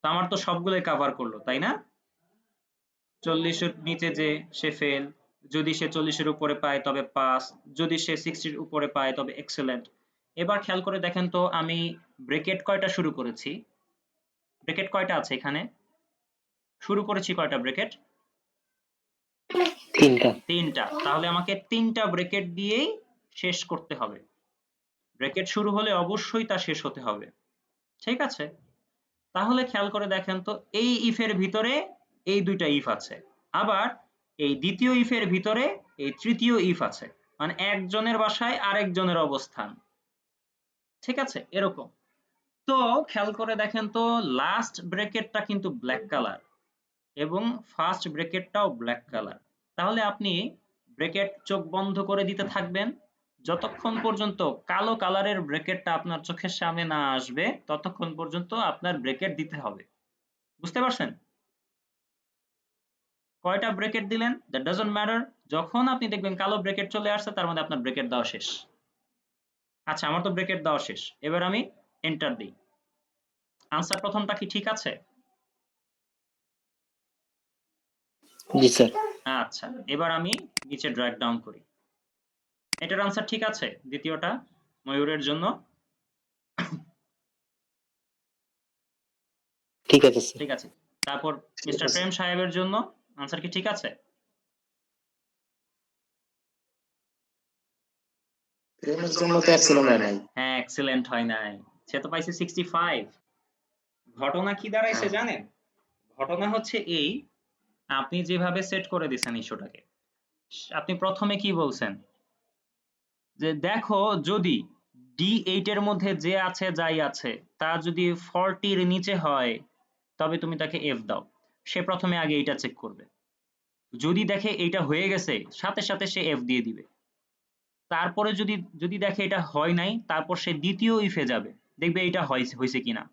আমার তো সবগুলোই কভার করলো, তাই না? 40-এর নিচে যে, সে ফেল। যদি সে 40-এর উপরে পায় তবে পাস। যদি সে 60-র উপরে পায় তবে এক্সেলেন্ট। এবার খেয়াল করে দেখেন তো আমি ব্রেকেট কয়টা শুরু করেছি? ব্রেকেট কয়টা আছে এখানে? শুরু করেছি কয়টা ব্রেকেট? 3টা। 3টা। তাহলে আমাকে 3টা ব্রেকেট দিয়েই শেষ করতে হবে। ব্রেকেট শুরু হলে অবশ্যই তা শেষ হতে হবে। ঠিক আছে? তাহলে খেয়াল করে দেখেন তো এই ইফের ভিতরে এই দুইটা ইফ আছে, আবার এই দ্বিতীয় ইফের ভিতরে এই তৃতীয় ইফ আছে, মানে একজনের বাসায় আরেকজনের অবস্থান। ঠিক আছে? এরকম। তো খেয়াল করে দেখেন তো লাস্ট ব্রেকেটটা কিন্তু ব্ল্যাক কালার এবং ফার্স্ট ব্রেকেটটাও ব্ল্যাক কালার। তাহলে আপনি ব্রেকেট চোখ বন্ধ করে দিতে থাকবেন, যতক্ষণ পর্যন্ত কালো কালারের ব্রেকেটটা আপনার চোখের সামনে না আসবে, ততক্ষণ পর্যন্ত আপনার ব্রেকেট দিতে হবে। বুঝতে পারছেন? কয়টা ব্রেকেট দিলেন দ্যাট ডাজন্ট ম্যাটার। যখন আপনি দেখবেন কালো ব্রেকেট চলে আসছে, তার মানে আপনার ব্রেকেট দেওয়া শেষ। আচ্ছা, আমার তো ব্রেকেট দেওয়া শেষ। এবার আমি এন্টার দিই। আনসার প্রথমটা কি ঠিক আছে? জি স্যার। আচ্ছা, এবার আমি নিচে ড্র্যাগ ডাউন করি। এটার আনসার ঠিক আছে? দ্বিতীয়টা ময়ূরের জন্য ঠিক আছে স্যার। ঠিক আছে। তারপর মিস্টার প্রেম সাহেবের জন্য আনসার কি ঠিক আছে? প্রেমের জন্য তো এক্সেলেন্ট হয় নাই। হ্যাঁ, এক্সিলেন্ট হয় নাই। সে তো পাইছে 65। ঘটনা কি দাঁড়াইছে জানেন? ঘটনা হচ্ছে এই, আপনি যেভাবে সেট করে দিয়েছেন ইস্যুটাকে, আপনি প্রথমে কি বলছেন? যে দেখো যদি D8 এর মধ্যে যে আছে, যাই আছে, তা যদি 40-র নিচে হয়, তবে তুমি তাকে F দাও। সে প্রথমে আগে এইটা চেক করবে। যদি দেখে এইটা হয়ে গেছে, সাথে সাথে সে F দিয়ে দিবে। তারপরে যদি দেখে এটা হয় নাই, তারপর সে দ্বিতীয় ইফে যাবে, দেখবে এটা হয়েছে কিনা।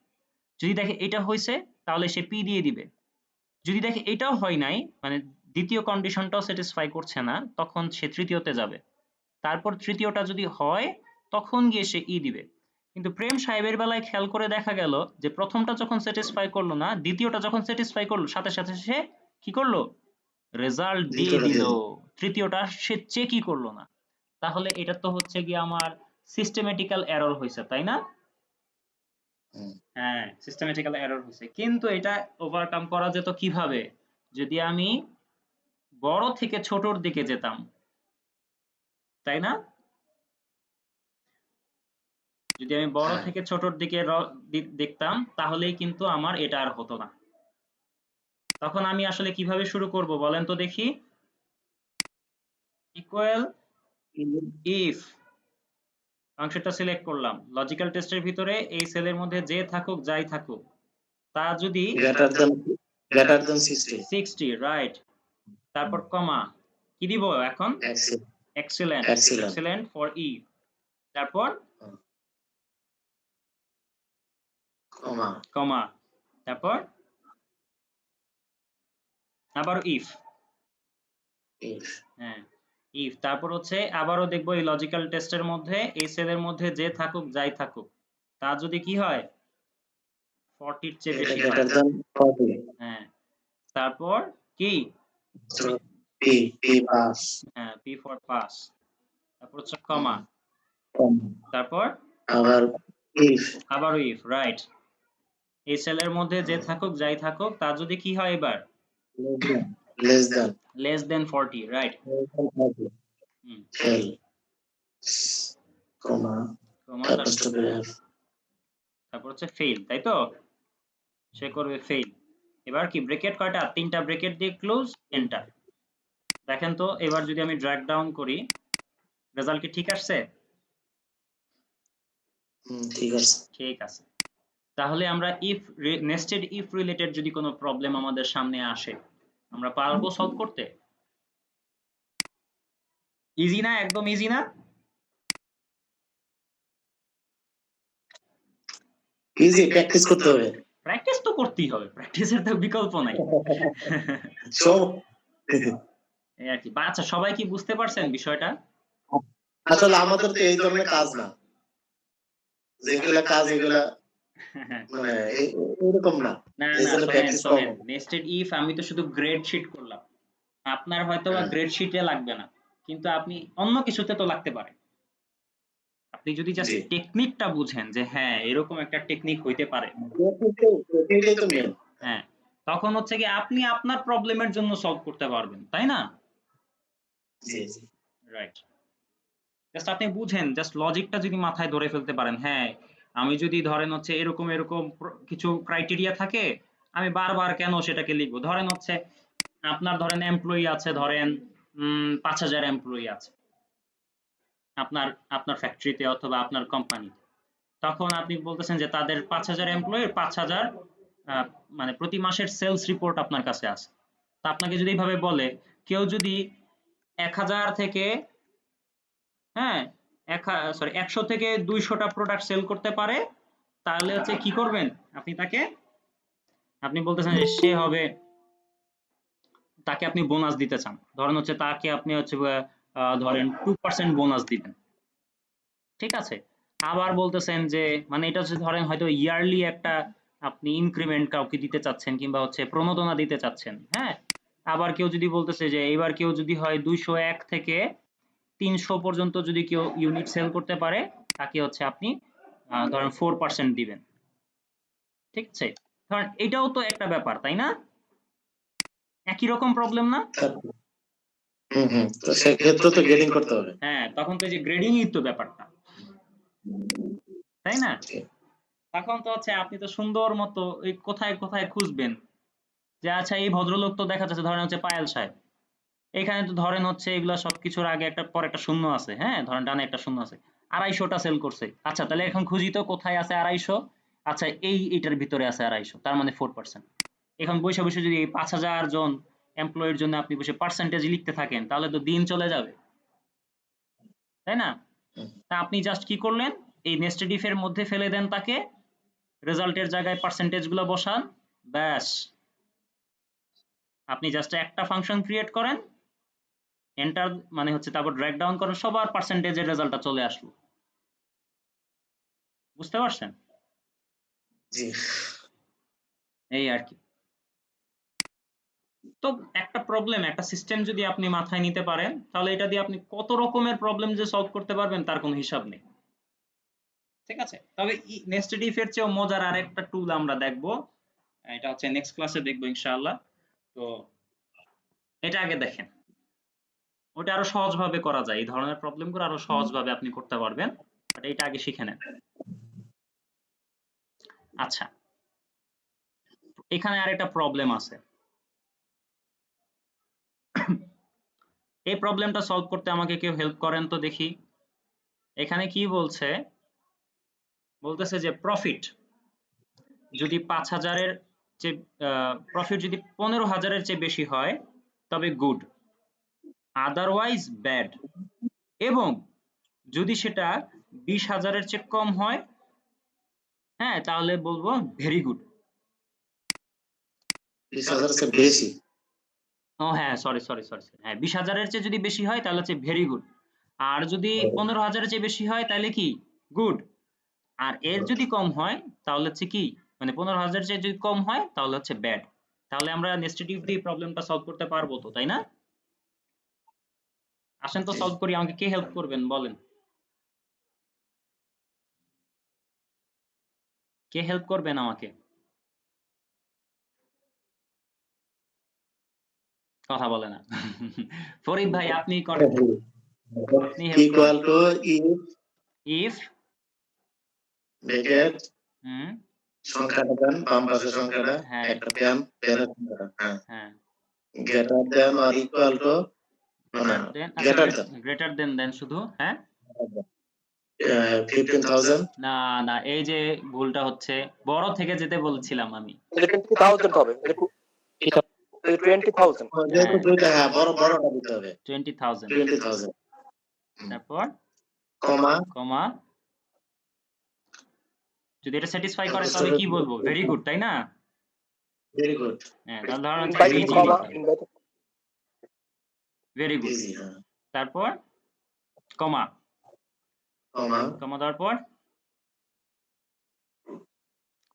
যদি দেখে এটা হয়েছে, তাহলে সে P দিয়ে দিবে। যদি দেখে এটাও হয় নাই, মানে দ্বিতীয় কন্ডিশনটাও স্যাটিসফাই করছে না, তখন সে তৃতীয়তে যাবে। তারপর তৃতীয়টা যদি হয়, তখন গিয়ে সে ই দিবে। কিন্তু প্রেম সাহেবের বেলায় খেয়াল করে দেখা গেল যে প্রথমটা যখন স্যাটিসফাই করলো না, দ্বিতীয়টা যখন স্যাটিসফাই করলো, সাথে সাথে সে কি করলো? রেজাল্ট দিয়ে দিল। তৃতীয়টা সে চেকই করলো না। তাহলে এটা তো হচ্ছে গিয়ে আমার সিস্টেমেটিক্যাল এরর হয়েছে, তাই না? হ্যাঁ, সিস্টেমেটিক্যাল এরর হয়েছে। কিন্তু এটা ওভারকাম করা যেত কিভাবে? যদি আমি বড় থেকে ছোটর দিকে যেতাম, তাই না? যদি আমি বড় থেকে ছোটর দিকে দেখতাম, তাহলেই কিন্তু আমার এটা আর হতো না। তখন আমি আসলে কিভাবে শুরু করব বলেন তো দেখি? ইকুয়াল ইফ অংশটা সিলেক্ট করলাম। লজিক্যাল টেস্টের ভিতরে এই সেলের মধ্যে যে থাকুক, যাই থাকুক, তা যদি greater than greater than 60 60 right তারপর কমা কি দিব এখন excellent excellent Excellent. Excellent for E তারপর comma কমা তারপর আবার ইফ if হ্যাঁ ইফ তারপর হচ্ছে আবারও দেখবো এই লজিক্যাল টেস্টের মধ্যে এই সেলের মধ্যে যে থাকুক যাই থাকুক তা যদি কি হয় 40 এর চেয়ে বেশি হয় greater than 40 হ্যাঁ তারপর কি so p pass হ্যাঁ পি ফর পাস তারপর হচ্ছে কমা comma তারপর আবার if আবারও ইফ রাইট এই সেলের মধ্যে যে থাকুক যাই থাকুক তা যদি কি হয় এবার less than less than 40 right 40 fail comma কমা তারপর stop f তারপর হচ্ছে ফেল তাই তো সে করবে ফেল এবার কি ব্র্যাকেট কয়টা তিনটা ব্র্যাকেট দিয়ে ক্লোজ এন্টার দেখেন তো এবার যদি আমি ড্র্যাগ ডাউন করি রেজাল্ট কি ঠিক আসছে ঠিক আছে ঠিক আছে তাহলে আমরা ইফ নেস্টেড ইফ রিলেটেড যদি কোনো প্রবলেম আমাদের সামনে আসে আমরা পারবো সলভ করতে ইজি না একদম ইজি না ইজি প্র্যাকটিস করতে হবে প্র্যাকটিস তো করতেই হবে প্র্যাকটিসের তো বিকল্প নাই সো এই আর কি আচ্ছা সবাই কি বুঝতে পারছেন বিষয়টা আসলে আমাদের তো এই ধরনের কাজ না যেগুলা কাজ এগুলা মানে এরকম না না এই না জন্য প্র্যাকটিস শোনেন করব নেস্টেড ইফ আমি তো শুধু গ্রেড শিট করলাম আপনার হয়তো বা গ্রেড শিটে লাগবে না কিন্তু আপনি অন্য কিছুতে তো লাগতে পারে আপনি যদি জাস্ট জি। টেকনিকটা বুঝেন যে হ্যাঁ এরকম একটা টেকনিক হইতে পারে এটাই তো মেন হ্যাঁ তখন হচ্ছে কি আপনি আপনার প্রবলেমের জন্য সলভ করতে পারবেন তাই না জি জি রাইট জাস্ট আপনি বুঝেন জাস্ট লজিকটা যদি মাথায় ধরে ফেলতে পারেন হ্যাঁ আমি যদি ধরেন হচ্ছে এরকম এরকম কিছু ক্রাইটেরিয়া থাকে আমি বারবার কেন সেটাকে লিখবো ধরেন হচ্ছে আপনার ধরেন এমপ্লয়ি আছে ধরেন 5000 এমপ্লয়ি আছে আপনার আপনার ফ্যাক্টরিতে অথবা আপনার কোম্পানিতে তখন আপনি বলতেছেন যে তাদের 5000 এমপ্লয়ির 5000 মানে প্রতি মাসের সেলস রিপোর্ট আপনার কাছে আছে তা আপনাকে যদি এইভাবে বলে কেউ যদি 1000 থেকে হ্যাঁ 100 থেকে 200টা প্রোডাক্ট সেল করতে পারে তাহলে হচ্ছে কি করবেন আপনি তাকে আপনি বলতেছেন যে সে হবে তাকে আপনি বোনাস দিতে চান ধরেন হচ্ছে তাকে আপনি হচ্ছে ধরেন 2% বোনাস দিবেন ঠিক আছে আবার বলতেছেন যে মানে এটা হচ্ছে ধরেন হয়তো ইয়ারলি একটা আপনি ইনক্রিমেন্ট কাউকে দিতে চাচ্ছেন কিংবা হচ্ছে প্রণোদনা দিতে চাচ্ছেন হ্যাঁ আবার কেউ যদি বলতেছে যে এবার কেউ যদি হয় 201 থেকে 300 পর্যন্ত যদি কেউ ইউনিট সেল করতে পারে তাকে হচ্ছে আপনি ধরেন 4% দিবেন ঠিক আছে ধরেন এটাও তো একটা ব্যাপার তাই না একই রকম প্রবলেম না তো সেক্ষেত্রে তো গ্রেডিং করতে হবে হ্যাঁ তখন তো এই যে গ্রেডিংই তো ব্যাপারটা তাই না তখন তো হচ্ছে আপনি তো সুন্দর মতো এই কোথায় কোথায় খুঁজবেন যে আচ্ছা এই ভদ্রলোক তো দেখা যাচ্ছে ধরেন হচ্ছে পায়েল সাহেব এখানে তো ধরেন হচ্ছে এগুলা সবকিছুর আগে একটা পর একটা শূন্য আছে হ্যাঁ ধরেন ডানে একটা শূন্য আছে 250টা সেল করছে আচ্ছা তাহলে এখন খুঁজি তো কোথায় আছে 250 আচ্ছা এইটার ভিতরে আছে 250 তার মানে 4% এখন বসে বসে যদি এই 5000 জন এমপ্লয়ির জন্য আপনি বসে পার্সেন্টেজ লিখতে থাকেন তাহলে তো দিন চলে যাবে তাই না তা আপনি জাস্ট কি করলেন এই নেস্টেড ইফ এর মধ্যে ফেলে দেন তাকে রেজাল্টের জায়গায় পার্সেন্টেজ গুলো বসান ব্যাস আপনি জাস্ট একটা ফাংশন ক্রিয়েট করেন এন্টার মানে হচ্ছে তারপর ড্র্যাগ ডাউন করেন সবার পার্সেন্টেজের রেজাল্টটা চলে আসলো বুঝতে পারছেন জি এই আর কি তো একটা প্রবলেম একটা সিস্টেম যদি আপনি মাথায় নিতে পারেন তাহলে এটা দিয়ে আপনি কত রকমের প্রবলেম যে সলভ করতে পারবেন তার কোনো হিসাব নেই ঠিক আছে তবে নেস্টেড ইফ এর চেয়েও মজার আরেকটা টুল আমরা দেখবো এটা হচ্ছে নেক্সট ক্লাসে দেখবো ইনশাআল্লাহ তো এটা আগে দেখেন ওটা আরো সহজভাবে করা যায় এই ধরনের প্রবলেমগুলো আরো সহজভাবে আপনি করতে পারবেন বাট এটা আগে শিখে নেন আচ্ছা এখানে আরেকটা প্রবলেম আছে এই প্রবলেমটা সলভ করতে আমাকে কেউ হেল্প করেন তো দেখি এখানে কি বলছে বলতেছে যে প্রফিট যদি 5000 এর যে প্রফিট যদি 15,000-এর চেয়ে বেশি হয় তবে গুড, আদারওয়াইজ ব্যাড, এবং যদি সেটা 20,000-এর চেয়ে কম হয়, হ্যাঁ, তাহলে বলবো ভেরি গুড। 20,000 এর বেশি। ও হ্যাঁ, সরি, হ্যাঁ, 20,000-এর চেয়ে যদি বেশি হয় তাহলে হচ্ছে ভেরি গুড, আর যদি 15,000-এর চেয়ে বেশি হয় তাহলে কি গুড, আর এর যদি কম হয় তাহলে হচ্ছে কি, মানে 15,000-এর চেয়ে যদি কম হয় তাহলে হচ্ছে ব্যাড। তাহলে আমরা নেস্টেড ইফ দিয়ে প্রবলেমটা সলভ করতে পারবো তো, তাই না? আসেন তো সলভ করি, আমাকে কে হেল্প করবেন বলেন, কে হেল্প করবেন আমাকে? কথা বলে না। ফরিদ ভাই আপনি করেন, আপনি হেল্প করেন। ইকুয়াল টু ইফ ব্র্যাকেট হুম সংখ্যাটা দেন, বাম পাশের সংখ্যাটা হ্যাঁ একটা প্যান প্যানের সংখ্যাটা, হ্যাঁ, হ্যাঁ গ্রেটার দেন আর ইকুয়াল টু, গ্রেটার দেন, আচ্ছা গ্রেটার দেন গ্রেটার দেন শুধু, হ্যাঁ 15,000। না না, এই যে ভুলটা হচ্ছে, বড় থেকে যেতে বলছিলাম আমি। 20,000 হবে, 20,000। যেহেতু দুইটা, হ্যাঁ, বড়টা দিতে হবে, 20,000, 20,000, তারপর কমা, কমা, যদি এটা স্যাটিসফাই করে তাহলে কি বলবো, ভেরি গুড, তাই না? ভেরি গুড, হ্যাঁ, তাহলে ধরুন হচ্ছে ইনভাইটেড VG কমা, লিখলাম, ভেরি গুড, ইজি, হ্যাঁ, তারপর কমা, কমা, কমা দেওয়ার পর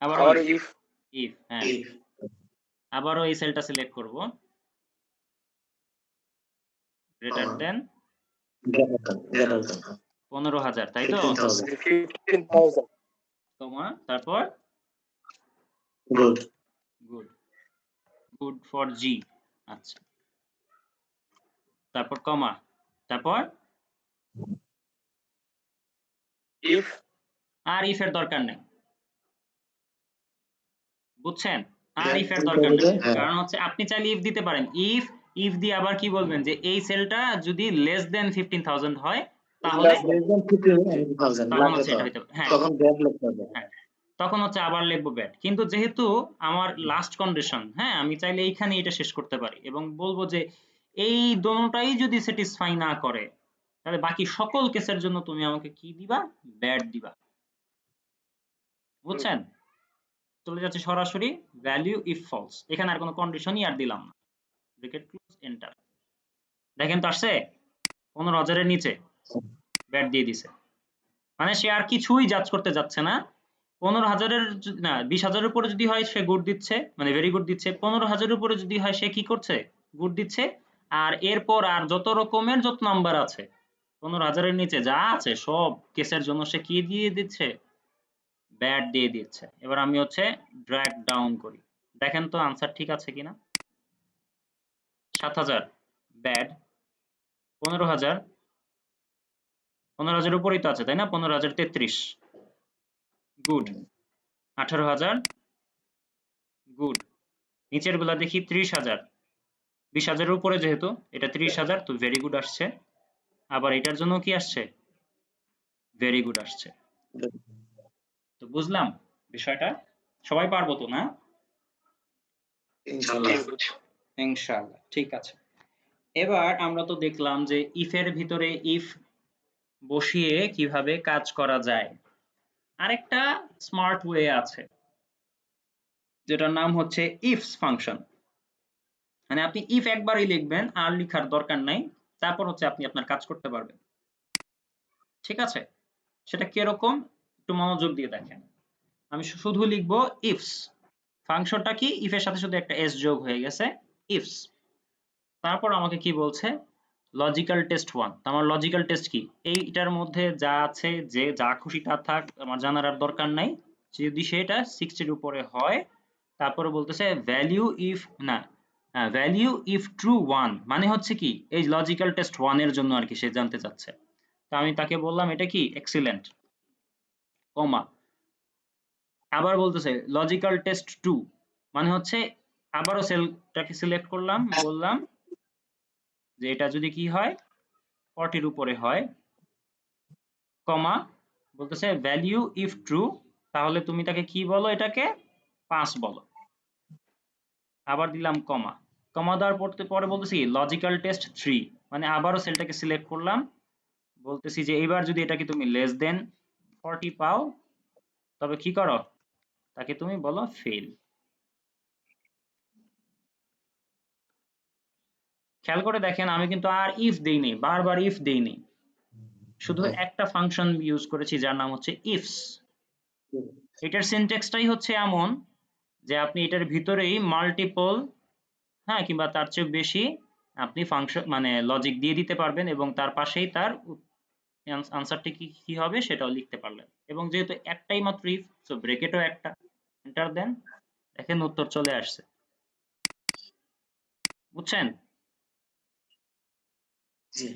আবার আবার ইফ, ইফ, হ্যাঁ, if, আবারও এই সেলটা সিলেক্ট করব, গ্রেটার দেন গ্রেটার দেন 15,000, তাই তো? 15,000। কমা, তারপর গুড, গুড, গুড ফর জি, আচ্ছা, তারপর কমা, তারপর ইফ আর ইফ এর দরকার নেই, বুঝছেন? আর ইফ এর দরকার নেই, কারণ হচ্ছে আপনি চাইলে ইফ দিতে পারেন, ইফ দিয়ে আবার কি বলবেন যে এই সেলটা যদি লেস দেন 15,000 হয় তাহলে তখন হচ্ছে এটা হইতে পারে, হ্যাঁ তখন ব্যাড লিখতে হবে। হ্যাঁ, তখন হচ্ছে আবার লিখবো ব্যাড। কিন্তু যেহেতু আমার লাস্ট কন্ডিশন, হ্যাঁ, আমি চাইলে এইখানে এটা শেষ করতে পারি এবং বলবো যে এই দোনোটাই যদি স্যাটিসফাই না করে তাহলে বাকি সকল কেসের জন্য তুমি আমাকে কি দিবা, ব্যাড দিবা, বুঝছেন? চলে যাচ্ছে সরাসরি ভ্যালিউ ইফ ফলস, এখানে আর কোনো কন্ডিশনই আর দিলাম না, ব্র্যাকেট ক্লোজ, এন্টার। দেখেন তো আসছে 15,000-এর নিচে ব্যাড দিয়ে দিছে, মানে সে আর কিছুই জাজ করতে যাচ্ছে না। 15,000-এর না 20,000-এর উপরে যদি হয় সে গুড দিচ্ছে, মানে ভেরি গুড দিচ্ছে, 15,000-এর উপরে যদি হয় সে কি করছে, গুড দিচ্ছে, আর এরপর আর যত রকমের যত নাম্বার আছে 15,000-এর নিচে যা আছে সব কেসের জন্য সে কি দিয়ে দিচ্ছে, ব্যাড দিয়ে দিচ্ছে। এবার আমি হচ্ছে ড্র্যাগ ডাউন করি, দেখেন তো আনসার ঠিক আছে কিনা। 7,000 ব্যাড, 15,000 15,000-এর উপরেই তো আছে তাই না, 15,033 গুড, 18,000 গুড, নিচের গুলা দেখি 30,000, 20,000-এর উপরে যেহেতু এটা 30,000 তো ভেরি গুড আসছে, আবার এটার জন্য কি আসছে, ভেরি গুড আসছে। তো বুঝলাম বিষয়টা, সবাই পারবো তো না? ইনশাআল্লাহ। ইনশাআল্লাহ, ঠিক আছে। এবার আমরা তো দেখলাম যে ইফ এর ভিতরে ইফ বসিয়ে কিভাবে কাজ করা যায়। আরেকটা স্মার্ট ওয়ে আছে যেটার নাম হচ্ছে ইফস ফাংশন, মানে আপনি ইফ একবারই লিখবেন আর লেখার দরকার নাই, তারপর হচ্ছে আপনি আপনার কাজ করতে পারবেন, ঠিক আছে? সেটা কিরকম একটু মনোযোগ দিয়ে দেখেন। আমি শুধু লিখবো ইফস, ফাংশনটা কি, ইফ এর সাথে শুধু একটা এস যোগ হয়ে গেছে, ইফস, তারপর আমাকে কি বলছে, লজিক্যাল টেস্ট 1। আমার লজিক্যাল টেস্ট কি, এইটার মধ্যে যা আছে যে যা খুশি তা থাক, আমার জানার আর দরকার নাই, যদি সেটা 60-এর উপরে হয়, তারপরে বলতেছে ভ্যালিউ ইফ না, ভ্যালিউ ইফ ট্রু 1, মানে হচ্ছে কি এই লজিক্যাল টেস্ট 1 এর জন্য আর কি সে জানতে চাচ্ছে। তো আমি তাকে বললাম এটা কি এক্সিলেন্ট, কমা, আবার বলতেছে লজিক্যাল টেস্ট 2, মানে হচ্ছে আবারও সেলটাকে সিলেক্ট করলাম, বললাম যে এটা যদি কি হয় 40-এর উপরে হয়, কমা, বলতেছে ভ্যালিউ ইফ ট্রু, তাহলে তুমি তাকে কি বলো, এটাকে 5 বলো, আবার দিলাম কমা, কমা দেওয়ার পরে বলতেছি লজিক্যাল টেস্ট 3, মানে আবারও সেলটাকে সিলেক্ট করলাম, বলতেছি যে এবার যদি এটাকে তুমি লেস দেন 40 পাও তবে কি করো, তাকে তুমি বলো ফেল। খেয়াল করে দেখেন আমি কিন্তু আর ইফ দেইনি, বারবার ইফ দেইনি, শুধু একটা ফাংশন ইউজ করেছি যার নাম হচ্ছে ইফস। এটার সিনট্যাক্সটাই হচ্ছে এমন যে আপনি এটার ভিতরেই মাল্টিপল, হ্যাঁ, কিংবা তার চেয়ে বেশি আপনি ফাংশন মানে লজিক দিয়ে দিতে পারবেন এবং তার পাশেই তার আনসারটি কি হবে সেটাও লিখতে পারলেন। এবং যেহেতু একটাই মাত্র ইফ, সো ব্র্যাকেটও একটা, এন্টার দেন, দেখেন উত্তর চলে আসছে। বুঝছেন? জি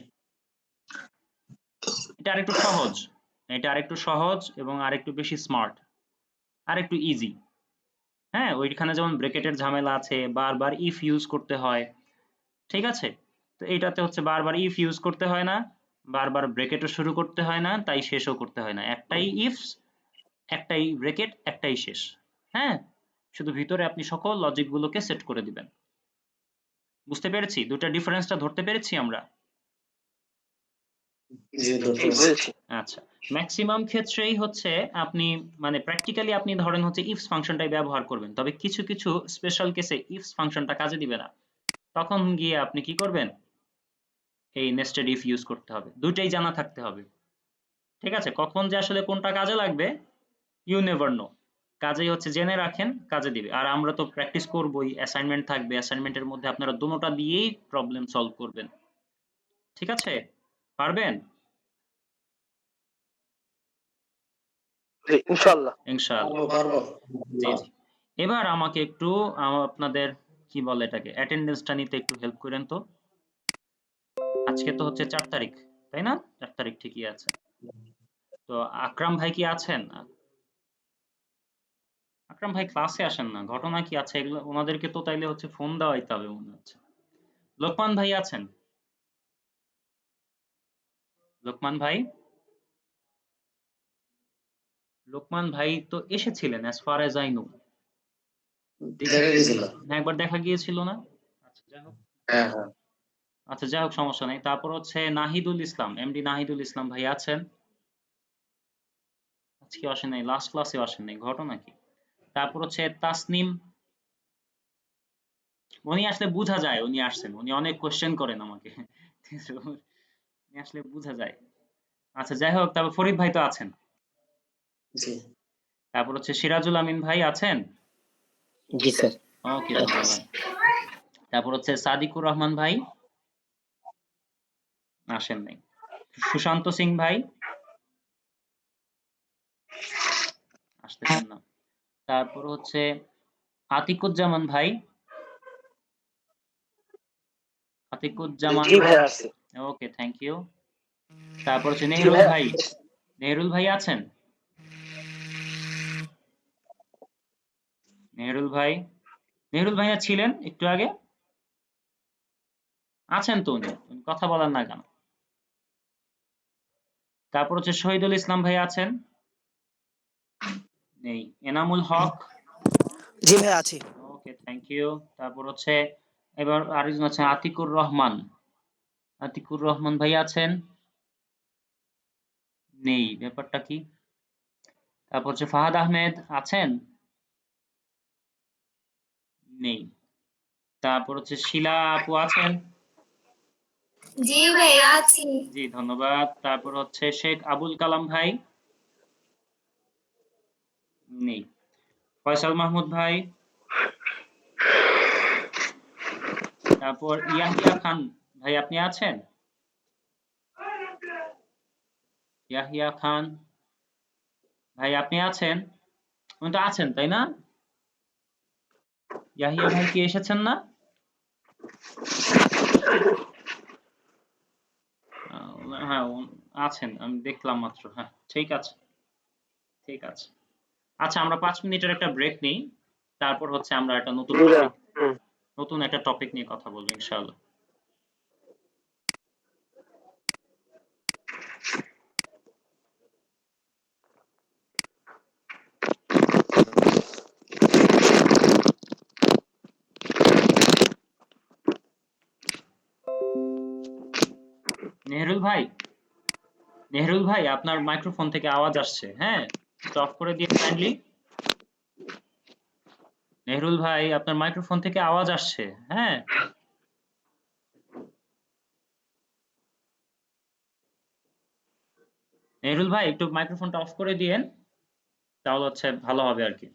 এটা আরেকটু সহজ, এটা আরেকটু সহজ এবং আরেকটু বেশি স্মার্ট, আরেকটু ইজি। হ্যাঁ, ওইখানে যেমন ব্র্যাকেটের ঝামেলা আছে, বারবার ইফ ইউজ করতে হয়, ঠিক আছে? তো এইটাতে হচ্ছে বারবার ইফ ইউজ করতে হয় না, বারবার ব্র্যাকেটও শুরু করতে হয় না, তাই শেষও করতে হয় না। একটাই ইফস, একটাই ব্র্যাকেট, একটাই শেষ। হ্যাঁ, শুধু ভিতরে আপনি সকল লজিক গুলোকে সেট করে দিবেন। বুঝতে পেরেছি? দুটা ডিফারেন্সটা ধরতে পেরেছি আমরা? জি জি বুঝেছি। আচ্ছা, ম্যাক্সিমাম ক্ষেত্রেই হচ্ছে আপনি মানে প্র্যাকটিক্যালি আপনি ধরেন হচ্ছে ইফস ফাংশনটাই ব্যবহার করবেন, তবে কিছু কিছু স্পেশাল কেসে ইফস ফাংশনটা কাজে দিবে না, তখন গিয়ে আপনি কি করবেন, এই নেস্টেড ইফ ইউজ করতে হবে। দুইটাই জানা থাকতে হবে, ঠিক আছে? কখন যে আসলে কোনটা কাজে লাগবে ইউ নেভার নো, কাজেই হচ্ছে জেনে রাখেন, কাজে দিবে। আর আমরা তো প্র্যাকটিস করবই, অ্যাসাইনমেন্ট থাকবে, অ্যাসাইনমেন্টের মধ্যে আপনারা দুটোটা দিয়েই প্রবলেম সলভ করবেন, ঠিক আছে? পারবেন জি ইনশাআল্লাহ। ইনশাআল্লাহ। পারবো জি জি। এবার আমাকে একটু আপনাদের কি বলে এটাকে অ্যাটেন্ডেন্সটা নিতে একটু হেল্প করেন তো। আজকে তো হচ্ছে 4 তারিখ, তাই না? 4 তারিখ ঠিকই আছে। তো আকরাম ভাই কি আছেন? আকরাম ভাই ক্লাসে আসেন না, ঘটনা কি আছে এগুলো ওনাদেরকে তো তাইলে হচ্ছে ফোন দেওয়াইতে হবে মনে হচ্ছে। লোকমান ভাই আছেন? লোকমান ভাই, লোকমান ভাই তো এসেছিলেন as far as I know। দেখা গেছিল। একবার দেখা গিয়েছিল না? আচ্ছা যাই হোক, হ্যাঁ হ্যাঁ আচ্ছা যাই হোক সমস্যা নাই। তারপর হচ্ছে নাহিদুল ইসলাম, এমডি নাহিদুল ইসলাম ভাই আছেন? আজকে আসেন নাই, লাস্ট ক্লাসে আসেন নাই, ঘটনা কি? তারপর হচ্ছে তাসনিম, উনি আসলে বোঝা যায় উনি আসছেন, উনি অনেক কোশ্চেন করেন আমাকে উনি আসলে বোঝা যায়। আচ্ছা যাই হোক, তারপর ফরিদ ভাই তো আছেন। জি তারপর হচ্ছে সিরাজুল আমিন ভাই আছেন? জি স্যার। ওকে ধন্যবাদ। তারপর হচ্ছে সাদিকুর রহমান ভাই আসেন নাই। সুশান্ত সিং ভাই আসতেছেন না। তারপর হচ্ছে আতিকুজ্জামান ভাই, আতিকুজ্জামান, জি ভাই আছে। Okay thank you. তারপর হচ্ছে জি নেহরুল ভাই। ভাই, নেহরুল ভাই আছেন? নেহরুল ভাই, নেহরুল ভাই না ছিলেন একটু আগে? আছেন তো উনি, উনি কথা বলেন না কেন? তারপর হচ্ছে শহীদুল ইসলাম ভাই আছেন? নেই। এনামুল হক, জি ভাই আছি। Okay thank you. তারপর হচ্ছে এবার আরেকজন আছেন আতিকুর রহমান, আতিকুর রহমান ভাই আছেন? নেই, ব্যাপারটা কি? তারপর হচ্ছে ফাহাদ আহমেদ আছেন? নেই। তারপর হচ্ছে শিলা আপু আছেন? জি ভাই আছি। জি ধন্যবাদ। তারপর হচ্ছে শেখ আবুল কালাম ভাই? নেই। ফয়সাল মাহমুদ ভাই? তারপর ইয়াহিয়া খান ভাই আপনি আছেন? ইয়াহিয়া খান ভাই আপনি আছেন? উনি তো আছেন তাই না? ইয়াহিয়া ভাই কি এসেছেন না? হ্যাঁ আছেন, আমি দেখলাম মাত্র। হ্যাঁ ঠিক আছে, ঠিক আছে। আচ্ছা আমরা 5 মিনিটের একটা ব্রেক নিই, তারপর হচ্ছে আমরা একটা নতুন জি ভাই। টপিক, নতুন একটা টপিক নিয়ে কথা বলবো ইনশাআল্লাহ। নেহরুল ভাই আপনার মাইক্রোফোন থেকে আওয়াজ আসছে, হ্যাঁ, একটু অফ করে দিন কাইন্ডলি। নেহরুল ভাই আপনার মাইক্রোফোন থেকে আওয়াজ আসছে, হ্যাঁ। নেহরুল ভাই একটু মাইক্রোফোনটা অফ করে দিয়েন, তাহলে হচ্ছে ভালো হবে আর কি।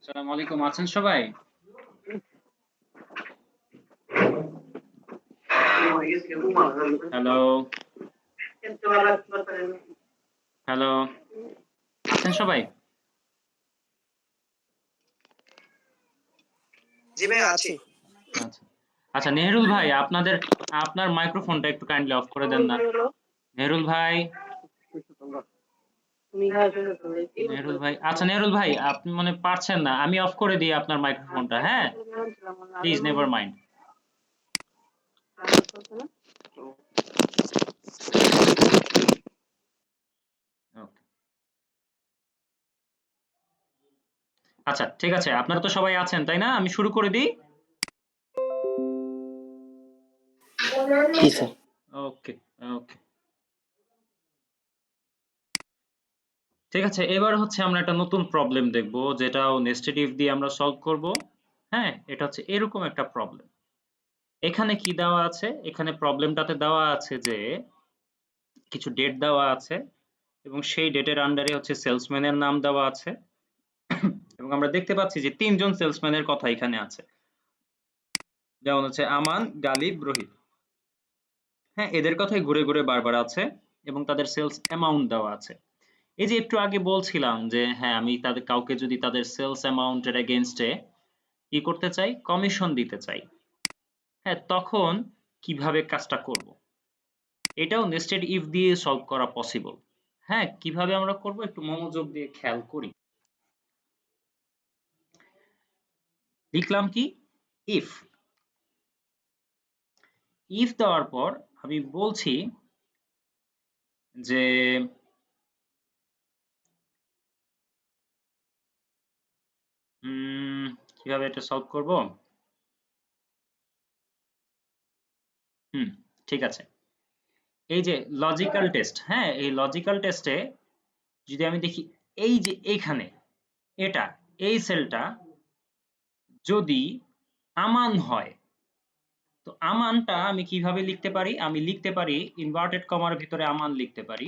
আসসালামু আলাইকুম, আছেন সবাই? হ্যালো হ্যালো, আছেন সবাই? জি ভাই আছি। আচ্ছা আচ্ছা, নেহরুল ভাই আপনার মাইক্রোফোনটা একটু কাইন্ডলি অফ করে দেন না। নেহরুল ভাই, আচ্ছা নেহরুল ভাই আপনি মনে পারছেন না, আমি অফ করে দিই আপনার মাইক্রোফোনটা, হ্যাঁ, প্লিজ নেভার মাইন্ড। ওকে, আচ্ছা ঠিক আছে, আপনারা তো সবাই আছেন তাই না? আমি শুরু করে দিই। জি স্যার। ওকে ওকে ঠিক আছে, এবার হচ্ছে আমরা একটা নতুন প্রবলেম দেখব, যেটাও নেস্টেড ইফ দিয়ে আমরা সলভ করব। হ্যাঁ, এটা হচ্ছে এরকম একটা প্রবলেম। এখানে কি দেওয়া আছে? এখানে প্রবলেমটাতে দেওয়া আছে যে কিছু ডেট দেওয়া আছে এবং সেই ডেটের আন্ডারে হচ্ছে সেলসম্যানের নাম দেওয়া আছে এবং আমরা দেখতে পাচ্ছি যে তিনজন সেলসম্যানের কথা এখানে আছে, যেমন হচ্ছে আমান, গালিব, রোহিত। হ্যাঁ, এদের কথাই ঘুরে ঘুরে বারবার আছে এবং তাদের সেলস অ্যামাউন্ট দেওয়া আছে। এই যে একটু আগে বলছিলাম যে হ্যাঁ, আমি তাদের কাউকে যদি তাদের সেলস অ্যামাউন্টের এগেইনস্টে কি করতে চাই, কমিশন দিতে চাই, হ্যাঁ, তখন কিভাবে কাজটা করব? এটাও নেস্টেড ইফ দিয়ে সলভ করা পসিবল। হ্যাঁ, কিভাবে আমরা করব একটু মনোযোগ দিয়ে খেয়াল করি। লিখলাম কি ইফ। ইফ দেওয়ার পর আমি বলছি যে কিভাবে এটা সলভ করব। ঠিক আছে, এই যে লজিক্যাল টেস্ট, হ্যাঁ, এই লজিক্যাল টেস্টে যদি আমি দেখি এই যে এইখানে এটা এই সেলটা যদি আমান হয়, তো আমানটা আমি কিভাবে লিখতে পারি? আমি লিখতে পারি ইনভার্টেড কমার ভিতরে আমান লিখতে পারি,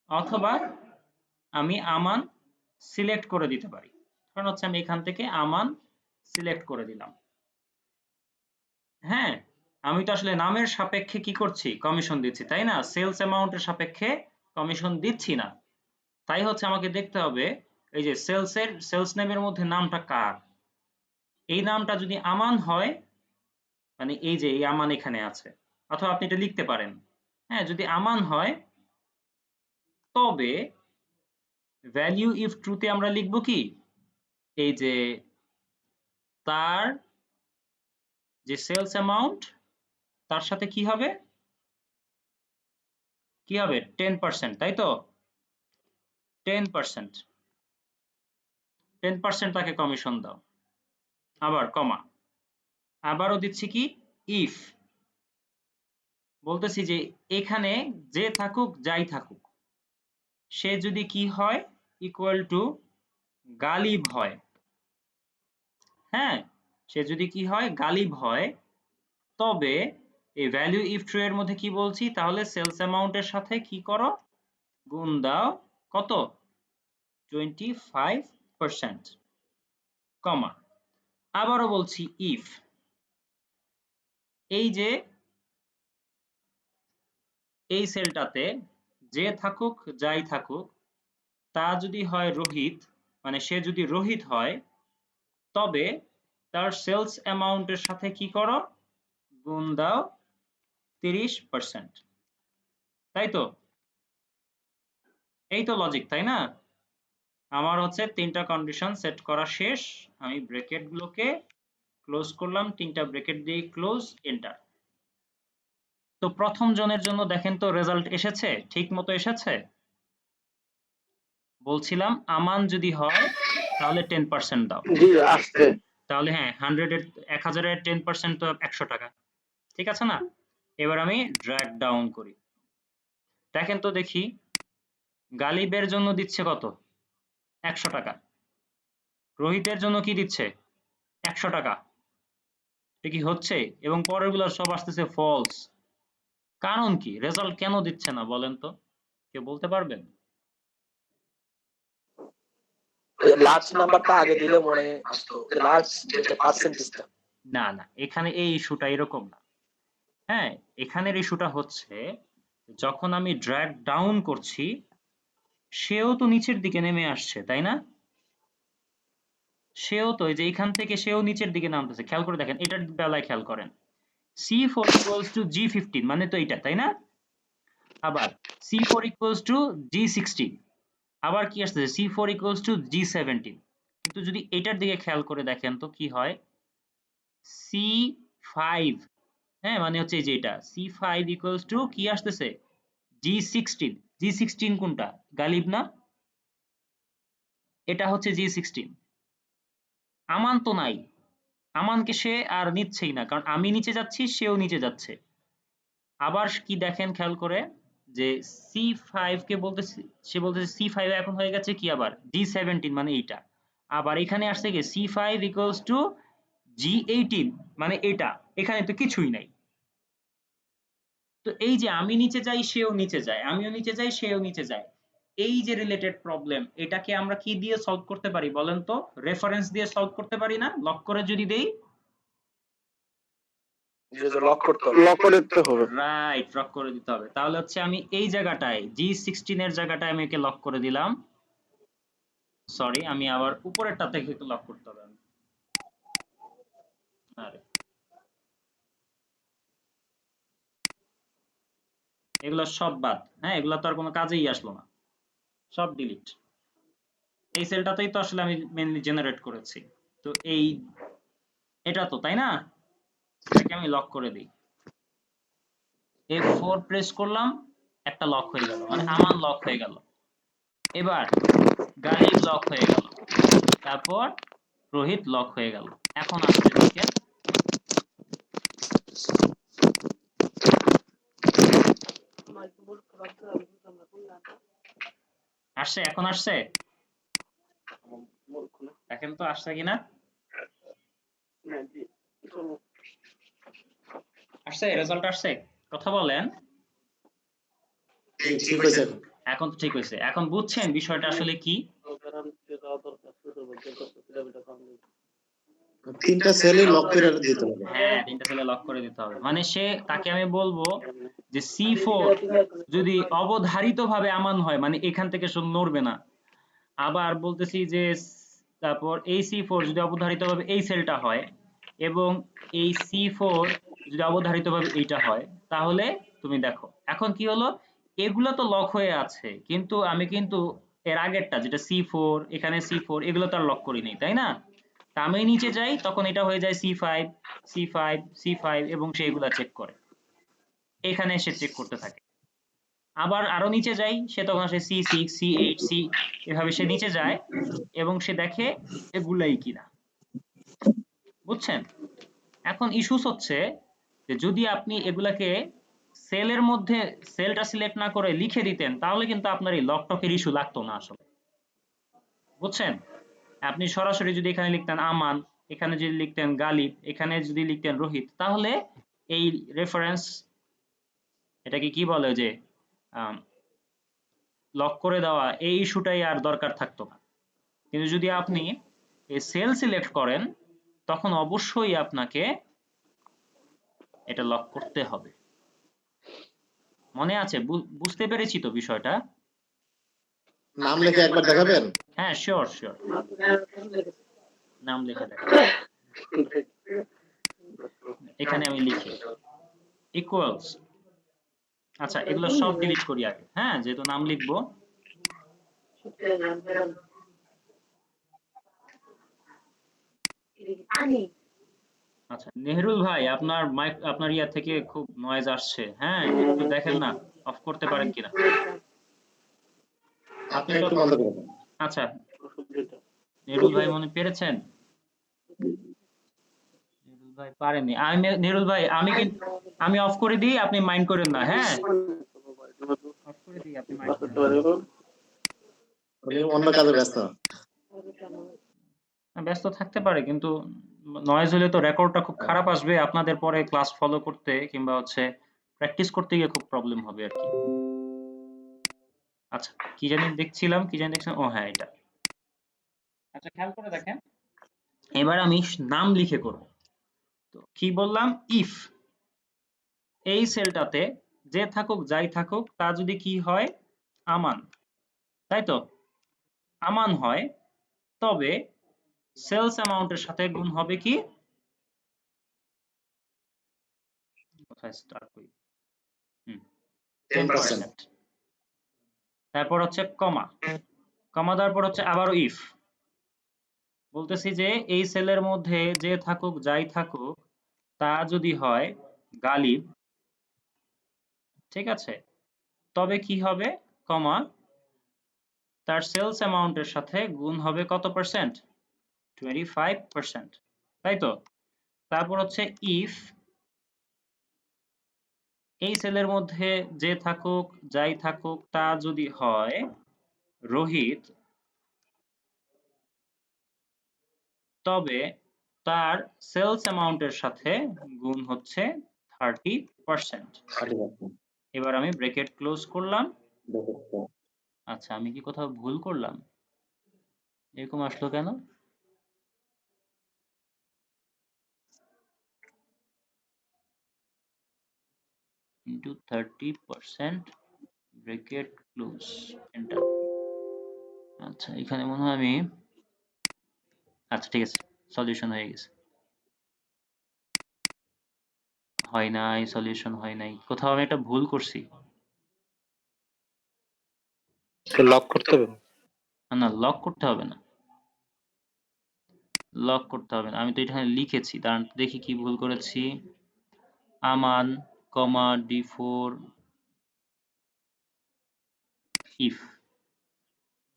অথবা আমি আমান সিলেক্ট করে দিতে পারি। কারণ হচ্ছে আমি এখান থেকে আমান সিলেক্ট করে দিলাম। হ্যাঁ, আমি তো আসলে নামের সাপেক্ষে কি করছি, কমিশন দিচ্ছি, তাই না? সেলস অ্যামাউন্টের সাপেক্ষে কমিশন দিচ্ছি না। তাই হচ্ছে আমাকে দেখতে হবে এই যে সেলস নেমের মধ্যে নামটা কার। এই নামটা যদি আমান হয়, মানে এই যে এই আমান এখানে আছে, অথবা আপনি এটা লিখতে পারেন, হ্যাঁ, যদি আমান হয় তবে ভ্যালিউ ইফ ট্রুতে আমরা লিখব কি, এই যে তার যে সেলস অ্যামাউন্ট তার সাথে কি হবে, 10%, তাই তো? 10% তাকে কমিশন দাও। আবার কমা, আবারও দিচ্ছি কি ইফ, বলতেছি যে এখানে যে থাকুক যাই থাকুক, সে যদি কি হয়, ইকুয়াল টু গালিব হয়। হ্যাঁ, সে যদি কি হয়, গালিব হয়, তবে এই ভ্যালু ইফ ট্রু এর মধ্যে কি বলছি, তাহলে সেলস অ্যামাউন্টের সাথে কি করো, গুণ দাও কত, 25%, কমা। আবারও বলছি ইফ, এই যে এই সেলটাতে যে থাকুক যাই থাকুক, তা যদি হয় রোহিত, মানে সে যদি রোহিত হয়, তবে তার সেলস অ্যামাউন্টের সাথে কি করো, গুণ দাও 30%, তাই তো? এই তো লজিক, তাই না? আমার হচ্ছে তিনটা কন্ডিশন সেট করা শেষ। আমি ব্র্যাকেট গুলোকে ক্লোজ করলাম, তিনটা ব্র্যাকেট দিয়ে ক্লোজ, এন্টার। তো প্রথম জনের জন্য দেখেন তো রেজাল্ট এসেছে, ঠিক মতো এসেছে। বলছিলাম আমান যদি হয় তাহলে 10% দাও। জি আসছে। তাহলে হ্যাঁ, 1000 এর 10% তো 100 টাকা, ঠিক আছে না? এবার আমি ড্র্যাগ ডাউন করি, দেখেন তো দেখি গালিবের জন্য দিচ্ছে কত, 100 টাকা। রোহিতের জন্য কি দিচ্ছে, 100 টাকা। এটা কি হচ্ছে? এবং পরেরগুলো সব আসতেছে ফলস। কারণ কি, রেজাল্ট কেন দিচ্ছে না বলেন তো, কেউ বলতে পারবেন? লার্জ নাম্বারটা আগে দিলে মনে আসতো, লার্জ যেটা পার্সেন্টেজটা। না না, এখানে এই ইস্যুটা এরকম না। হ্যাঁ, এখানের ইস্যুটা হচ্ছে যখন আমি ড্র্যাগ ডাউন করছি, সেও তো নিচের দিকে নেমে আসছে, তাই না? সেও তো এই যে এখান থেকে সেও নিচের দিকে নামতেছে, খেয়াল করে দেখেন, এটার বেলায় খেয়াল করেন, C4 equals to G15 মানে তো এটা, তাই না? আবার C4 equals to G16, আবার কি আসছে, C4 equals to G17। কিন্তু যদি এটার দিকে খেয়াল করে দেখেন তো কি হয়, C5, হ্যাঁ, মানে হচ্ছে এই যে এটা C5 equals to কি আসতেছে, G16। G16 কোনটা, গালিব না? এটা হচ্ছে G16। আমান তো নাই, আমানকে সে আর নিচ্ছেই না, কারণ আমি নিচে যাচ্ছি, সেও নিচে যাচ্ছে। আবার কি দেখেন খেয়াল করে, যে C5 কে বলতেছে, সে বলতেছে C5 এখন হয়ে গেছে কি আবার G17, মানে এইটা। আবার এখানে আসছে কি C5 equals to G18, মানে এটা। এখানে তো কিছুই নাই। তো এই যে আমি নিচে যাই, সেও নিচে যায়, আমিও নিচে যাই, সেও নিচে যায়, এই যে রিলেটেড প্রবলেম, এটাকে আমরা কি দিয়ে সলভ করতে পারি বলেন তো? রেফারেন্স দিয়ে সলভ করতে পারি না? লক করে যদি দেই, লক করতে হবে। লক করে দিতে হবে। রাইট, লক করে দিতে হবে। তাহলে হচ্ছে আমি এই জায়গাটায় G16 এর জায়গাটায় আমি একে লক করে দিলাম। সরি, আমি আবার উপরেরটা থেকে একটু লক করতে হবে। আরে এগুলো সব বাদ, হ্যাঁ, এগুলো তো আর কোনো কাজেই আসলো না, সব ডিলিট। এই সেলটাতেই তো আসলে আমি মেইনলি জেনারেট করেছি, তো এটা তো, তাই না? এটাকে আমি লক করে দিই। F4 প্রেস করলাম, একটা লক হয়ে গেল, মানে আমান লক হয়ে গেল। এবার গালিব লক হয়ে গেল, তারপর রোহিত লক হয়ে গেল। এখন আসছে দেখেন, আসছে, এখন আসছে, দেখেন তো আসছে কিনা। আসছে, রেজাল্ট আসছে, কথা বলেন। ঠিক হয়েছে। এখন তো ঠিক হয়েছে। এখন বুঝছেন বিষয়টা আসলে কি? 3টা সেলই লক করে দিতে হবে। হ্যাঁ, 3টা সেলে লক করে দিতে হবে। মানে তাকে আমি বলবো যে C4 যদি অবধারিতভাবে আমান হয়, মানে এখান থেকে সে নড়বে না। আবার বলতেছি যে তারপর এই C4 যদি অবধারিতভাবে এই সেলটা হয়, এবং এই C4 যদি অবধারিতভাবে এইটা হয়, তাহলে তুমি দেখো এখন কি হলো, এগুলো তো লক হয়ে আছে, কিন্তু আমি কিন্তু এর আগেরটা যেটা C4, এখানে C4, এগুলো তো আর লক করি নাই, তাই না? তা আমি নিচে যাই, তখন এটা হয়ে যায় C5, C5, C5, এবং সে এগুলা চেক করে, এখানে সে চেক করতে থাকে। আবার আরো নিচে যাই, সে তখন আসে C6, C8, এভাবে সে নিচে যায়, এবং সে দেখে এগুলাই কিনা। বুঝছেন? এখন ইস্যুস হচ্ছে যে যদি আপনি এগুলাকে সেলের মধ্যে সেলটা সিলেক্ট না করে লিখে দিতেন, তাহলে কিন্তু আপনার এই লক টকের ইস্যু লাগতো না আসলে। বুঝছেন? আপনি সরাসরি যদি এখানে লিখতেন আমান, এখানে যদি লিখতেন গালিব, এখানে যদি লিখতেন রোহিত, তাহলে এই রেফারেন্স, এটাকে কি বলে যে লক করে দেওয়া, এই ইস্যুটাই আর দরকার থাকতো না। কিন্তু যদি আপনি এই সেল সিলেক্ট করেন, তখন অবশ্যই আপনাকে এটা লক করতে হবে। মনে আছে? বুঝতে পেরেছি তো বিষয়টা? নাম লিখে একবার দেখাবেন? হ্যাঁ, শিওর শিওর, নাম লিখে দেখ। এখানে আমি লিখি ইকুয়ালস, আচ্ছা এগুলো সব ডিলিট করি আগে, হ্যাঁ, যেহেতু নাম লিখবো। আচ্ছা নেহরুল ভাই, আপনার মাইক, আপনার ইয়া থেকে খুব নয়েজ আসছে, হ্যাঁ, একটু দেখেন না অফ করতে পারেন কিনা। আপনি তো, একটু বন্ধ করে দেন। আচ্ছা নেহরুল ভাই মনে পেরেছেন? নেহরুল ভাই পারেননি। নেহরুল ভাই আমি অফ করে দিই, আপনি মাইন্ড করেন না, হ্যাঁ, অফ করে দিই, আপনি মাইন্ড করেন না। উনি অন্য কাজে ব্যস্ত। ব্যস্ত থাকতে পারে, কিন্তু নয়েজ হলে তো রেকর্ডটা খুব খারাপ আসবে, আপনাদের পরে ক্লাস ফলো করতে কিংবা হচ্ছে প্র্যাকটিস করতে গিয়ে খুব প্রবলেম হবে আর কি। আচ্ছা কি জানি দেখছিলাম, ও হ্যাঁ এটা। আচ্ছা খেয়াল করে দেখেন, এবার আমি নাম লিখে করব। তো কি বললাম, ইফ এই সেলটাতে যে থাকুক যাই থাকুক, তা যদি কি হয়, আমান, তাই তো, আমান হয়, তবে সেলস অ্যামাউন্টের সাথে গুণ হবে কি, কোথায় স্টার্ট করি, 10%। 10%। তারপর হচ্ছে কমা, কমা দেওয়ার পর হচ্ছে আবারও ইফ, বলতেছি যে এই সেলের মধ্যে যে থাকুক যাই থাকুক, তা যদি হয় গালিব, ঠিক আছে, তবে কি হবে, কমা, তার সেলস অ্যামাউন্টের সাথে গুণ হবে কত পার্সেন্ট? 25%, তাই তো? তারপর হচ্ছে ইফ এই সেলের মধ্যে যে থাকুক যাই থাকুক তা যদি হয় রোহিত, তবে তার সেলস অ্যামাউন্টের সাথে গুণ হচ্ছে 30%। এবার আমি ব্র্যাকেট ক্লোজ করলাম। আচ্ছা, আমি কি কোথাও ভুল করলাম? এরকম আসলো কেন? Into 30%, bracket close, enter. আচ্ছা, এখানে মনে হয় আমি, আচ্ছা ঠিক আছে, সলিউশন হয়ে গেছে। হয় নাই, সলিউশন হয় নাই, কোথাও আমি একটা ভুল করছি। লক করতে হবে। না, লক করতে হবে না, লক করতে হবে না। আমি তো এখানে লিখেছি, দাঁড়ান দেখি কি ভুল করেছি। আমান, কমা d4 if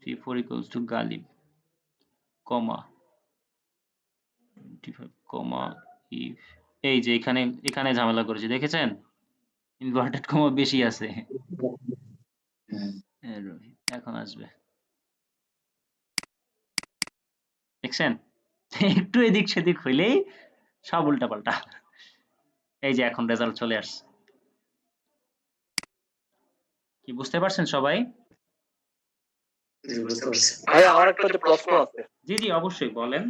d4 equals to Ghalib, comma 25, comma if, এই যে এখানে এখানে ঝামেলা করেছি, দেখেছেন? ইনভার্টেড কমা বেশি আছে। রোহিত এখন আসবে, দেখছেন? একটু এদিক সেদিক হইলেই সব উল্টাপাল্টা। এই যে এখন রেজাল্ট চলে আসছে। কি বুঝতে পারছেন সবাই? ভাই আমার একটা যে প্রশ্ন আছে, জি জি অবশ্যই বলেন।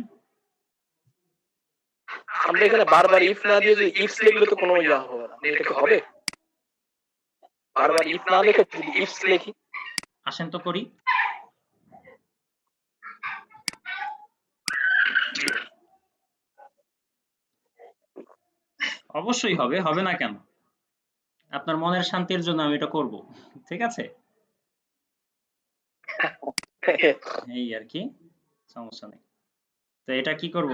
আমরা এখানে বারবার ইফ না দিয়ে যদি ইফস লিখলে তো কোনো ইয়া হবে না, এটা কি হবে? বারবার ইফ না লিখে যদি ইফস লিখি, আসেন তো করি। অবশ্যই হবে, হবে না কেন? আপনার মনের শান্তির জন্য আমি এটা করব, ঠিক আছে? এই আর কি, সমস্যা নেই। তো এটা কি করব?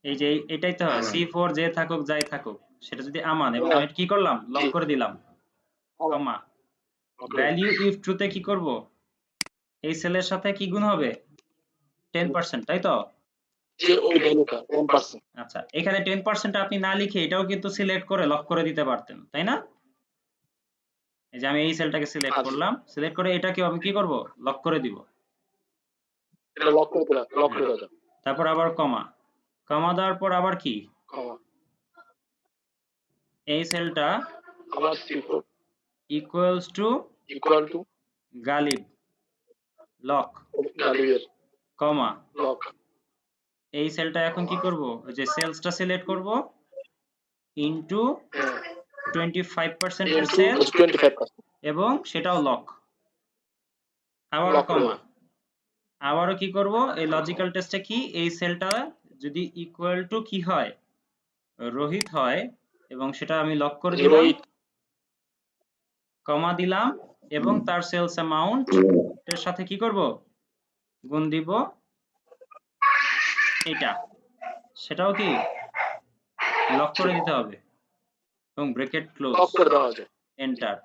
এই যে এটাই তো হয়, C4 যে থাকুক যাই থাকুক সেটা যদি আমান, এবং আমি কি করলাম, লক করে দিলাম, কমা ভ্যালিউ ইফ ট্রুতে কি করব, এই সেলের সাথে কি গুণ হবে, 10%, তাই তো? যে ওই ভ্যালুটা 10%। আচ্ছা, এখানে 10% আপনি না লিখে এটাও কিন্তু সিলেক্ট করে লক করে দিতে পারতেন, তাই না? এই যে আমি এই সেলটাকে সিলেক্ট করলাম, সিলেক্ট করে এটাকে আমি কি করব, লক করে দিব। এটা লক করে দিলাম, লক করে দাও। তারপর আবার কমা, কমা দেওয়ার পর আবার কি, এই সেলটা আবার C4 equals to equal to Ghalib, lock, গালিবের কমা লক। এই সেলটা এখন কি করব, ওই যে সেলসটা সিলেক্ট করব ইনটু 25% এর সেল 25%। এবং সেটাও লক, আবার লক করে কমা, দাও। আবারও কি করব, এই লজিক্যাল টেস্টে কি, এই সেলটা যদি ইকুয়াল টু কি হয়, রোহিত হয়, এবং সেটা আমি লক করে দিলাম, রোহিত কমা দিলাম, এবং তার সেলস অ্যামাউন্ট এর সাথে কি করব, গুণ দিব এটা, সেটাও কি লক করে দিতে হবে, এবং ব্র্যাকেট ক্লোজ, লক করে দেওয়া যায়। এন্টার।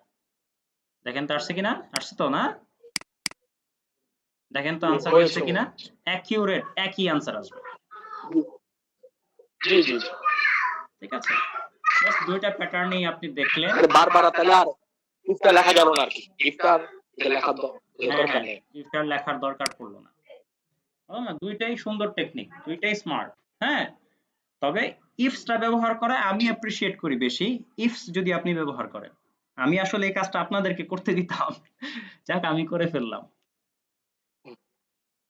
দেখেন তো আসছে কিনা, আসছে তো না? দেখেন তো আনসার হয়েছে আসছে কিনা, অ্যাকিউরেট একই আনসার আসবে, জি জি জি। ঠিক আছে? জাস্ট দুইটা প্যাটার্নই আপনি দেখলেন। বারবার তাহলে আর ইফটা লেখা গেল না আর কি, ইফটার লেখার হ্যাঁ দরকার হ্যাঁ, নেই। ইফটার লেখার দরকার পড়লো না। বললাম না, দুইটাই সুন্দর টেকনিক, দুইটাই স্মার্ট। হ্যাঁ, তবে ইফসটা ব্যবহার করা আমি অ্যাপ্রিশিয়েট করি বেশি, ইফস যদি আপনি ব্যবহার করেন। আমি আসলে এই কাজটা আপনাদেরকে করতে দিতাম, যাক আমি করে ফেললাম,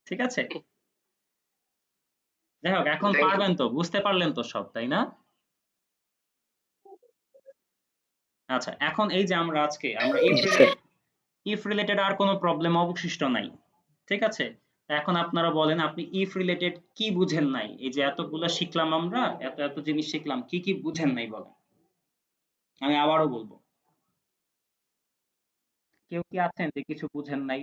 ঠিক আছে? যাই হোক, এখন পারবেন তো, বুঝতে পারলেন তো সব, তাই না? আচ্ছা, এখন এই যে আমরা আজকে আমরা ইফ রিলেটেড আর কোনো প্রবলেম অবশিষ্ট নাই, ঠিক আছে? এখন আপনারা বলেন, আপনি ইফ রিলেটেড কি বুঝেন নাই? এই যে এতগুলো শিখলাম আমরা, এত এত জিনিস শিখলাম, কি কি বুঝেন নাই বলেন? আমি আবারও বলবো, কেউ কি আছেন যে কিছু বুঝেন নাই?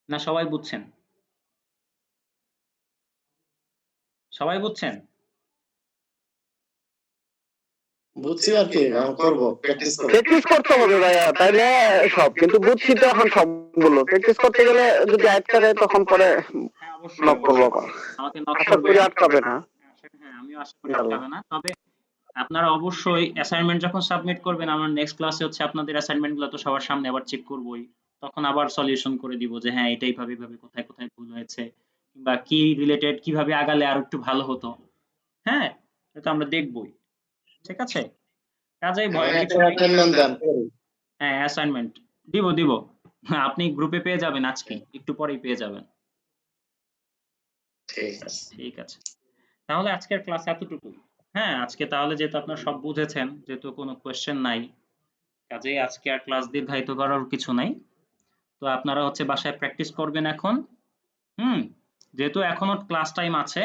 না সবাই বুঝছেন? সবাই বুঝছেন? বুঝছি আর কি করবো, প্র্যাকটিস করবো। প্র্যাকটিস করতে হবে ভাইয়া, তাইলে সব। কিন্তু বুঝছি তো এখন সবগুলো, প্র্যাকটিস করতে গেলে যদি আটকাবে তখন পরে হ্যাঁ অবশ্যই নক করবো। আমাকে নক আশা করবে। করি আটকাবে না। হ্যাঁ আমিও আশা করি আটকাবে না। তবে আপনারা অবশ্যই অ্যাসাইনমেন্ট যখন সাবমিট করবেন, আমরা নেক্সট ক্লাসে হচ্ছে আপনাদের অ্যাসাইনমেন্ট গুলো তো সবার সামনে আবার চেক করবোই, তখন আবার সলিউশন করে দিব যে হ্যাঁ এটা এইভাবে এইভাবে কোথায় কোথায় ভুল হয়েছে, কিংবা কি রিলেটেড কিভাবে আগালে আর একটু ভালো হতো। হ্যাঁ এটা আমরা দেখবই, ঠিক আছে? কাজেই ভয়ের কিছু নেই। অ্যাসাইনমেন্ট দেন করি। হ্যাঁ অ্যাসাইনমেন্ট দিব আপনি গ্রুপে পেয়ে যাবেন, আজকে একটু পরেই পেয়ে যাবেন। ঠিক আছে। ঠিক আছে, তাহলে আজকের ক্লাস এতটুকু। হ্যাঁ আজকে তাহলে যেহেতু আপনারা সব বুঝেছেন, যেহেতু কোনো কোয়েশ্চেন নাই, কাজেই আজকে আর ক্লাস দীর্ঘায়িত করার কিছু নাই। তো আপনারা হচ্ছে বাসায় প্র্যাকটিস করবেন এখন। যেহেতু এখনো ক্লাস টাইম আছে,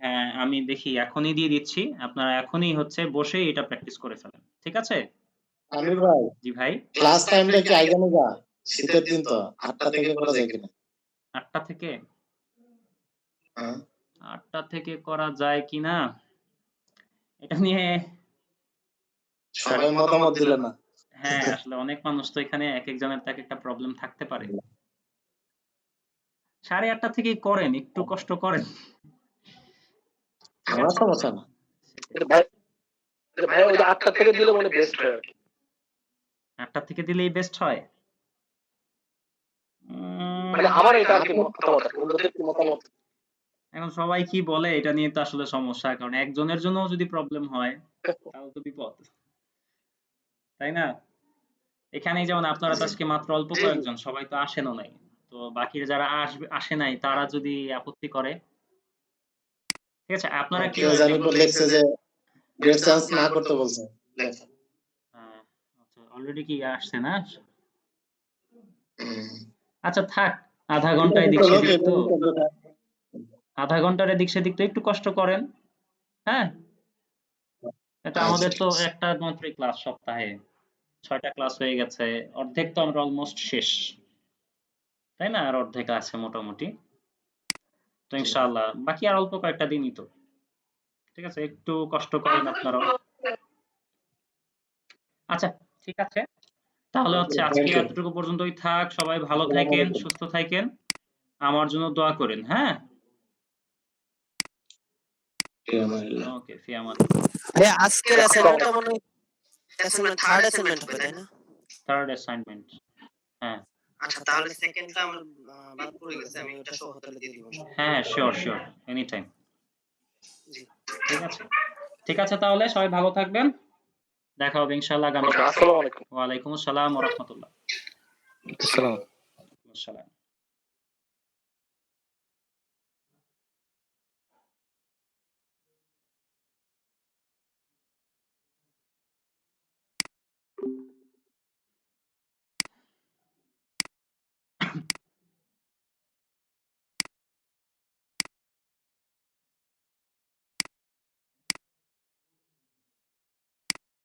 হ্যাঁ আমি দেখি এখনই দিয়ে দিচ্ছি, আপনারা এখনই হচ্ছে বসে এটা প্র্যাকটিস করে ফেলেন, ঠিক আছে? আমি ভাই জি ভাই। ক্লাস টাইমটা কি আইগানো যা? শীতের দিন তো 8টা থেকে করা যায় কিনা? 8টা থেকে? হ্যাঁ 8টা থেকে করা যায় কিনা এটা নিয়ে সবাই মতামত দিলে না। হ্যাঁ আসলে অনেক মানুষ তো এখানে, এক একজনের তো এক একটা প্রবলেম থাকতে পারে। 8:30 থেকেই করেন, একটু কষ্ট করেন। আমার সমস্যা না। ভাই ভাই ওই 8টা থেকে দিলে মনে বেস্ট হয় আর কি। 8টা থেকে দিলেই বেস্ট হয়। মানে আমার এটা আর কি মতামত, অন্যদের কি মতামত? এখন সবাই কি বলে এটা নিয়ে তো আসলে সমস্যা, কারণ একজনের জন্য যদি প্রবলেম হয় তাহলে তো বিপদ, তাই না? এখানেই যেমন আপনারা তো আজকে মাত্র অল্প কয়েকজন, সবাই তো আসেনও নাই, তো বাকি যারা আসে নাই তারা যদি আপত্তি করে, ঠিক আছে? আপনারা কি কেউ জানি লেখছে যে গ্রেড চেঞ্জ না করতে বলছে। আচ্ছা অলরেডি কি আসছে না? হুম। আচ্ছা থাক, আধা ঘন্টা এদিক সেদিক তো, আধা ঘন্টার এদিক সেদিক তো একটু কষ্ট করেন। হ্যাঁ এটা আমাদের তো একটা মাত্রই ক্লাস সপ্তাহে, 6টা ক্লাস হয়ে গেছে, অর্ধেক তো আমরা অলমোস্ট শেষ, তাই না? আর অর্ধেক আছে মোটামুটি, তো ইনশাআল্লাহ বাকি আর অল্প কয়েকটা দিনই তো, ঠিক আছে? একটু কষ্ট করেন আপনারাও। আচ্ছা ঠিক আছে, তাহলে হচ্ছে আজকে এতটুকু পর্যন্তই থাক। সবাই ভালো থাকেন, সুস্থ থাকেন, আমার জন্য দোয়া করেন। হ্যাঁ ওকে, ফি আমানিল্লাহ। ভাই আজকের অ্যাসাইনমেন্টটা মনে হয় অ্যাসাইনমেন্ট থার্ড অ্যাসাইনমেন্ট হবে তাই না? থার্ড অ্যাসাইনমেন্ট, হ্যাঁ আচ্ছা তাহলে সেকেন্ডটা আমার বাদ পড়ে গেছে, আমি ওটা সহ তাহলে দিয়ে দিব। হ্যাঁ শিওর এনি টাইম। জি ঠিক আছে তাহলে সবাই ভালো থাকবেন, দেখা হবে ইনশাআল্লাহ আগামী ক্লাসে। আসসালামু আলাইকুম। ওয়া আলাইকুম আসসালাম ওয়া রাহমাতুল্লাহ। আসসালাম। আসসালাম।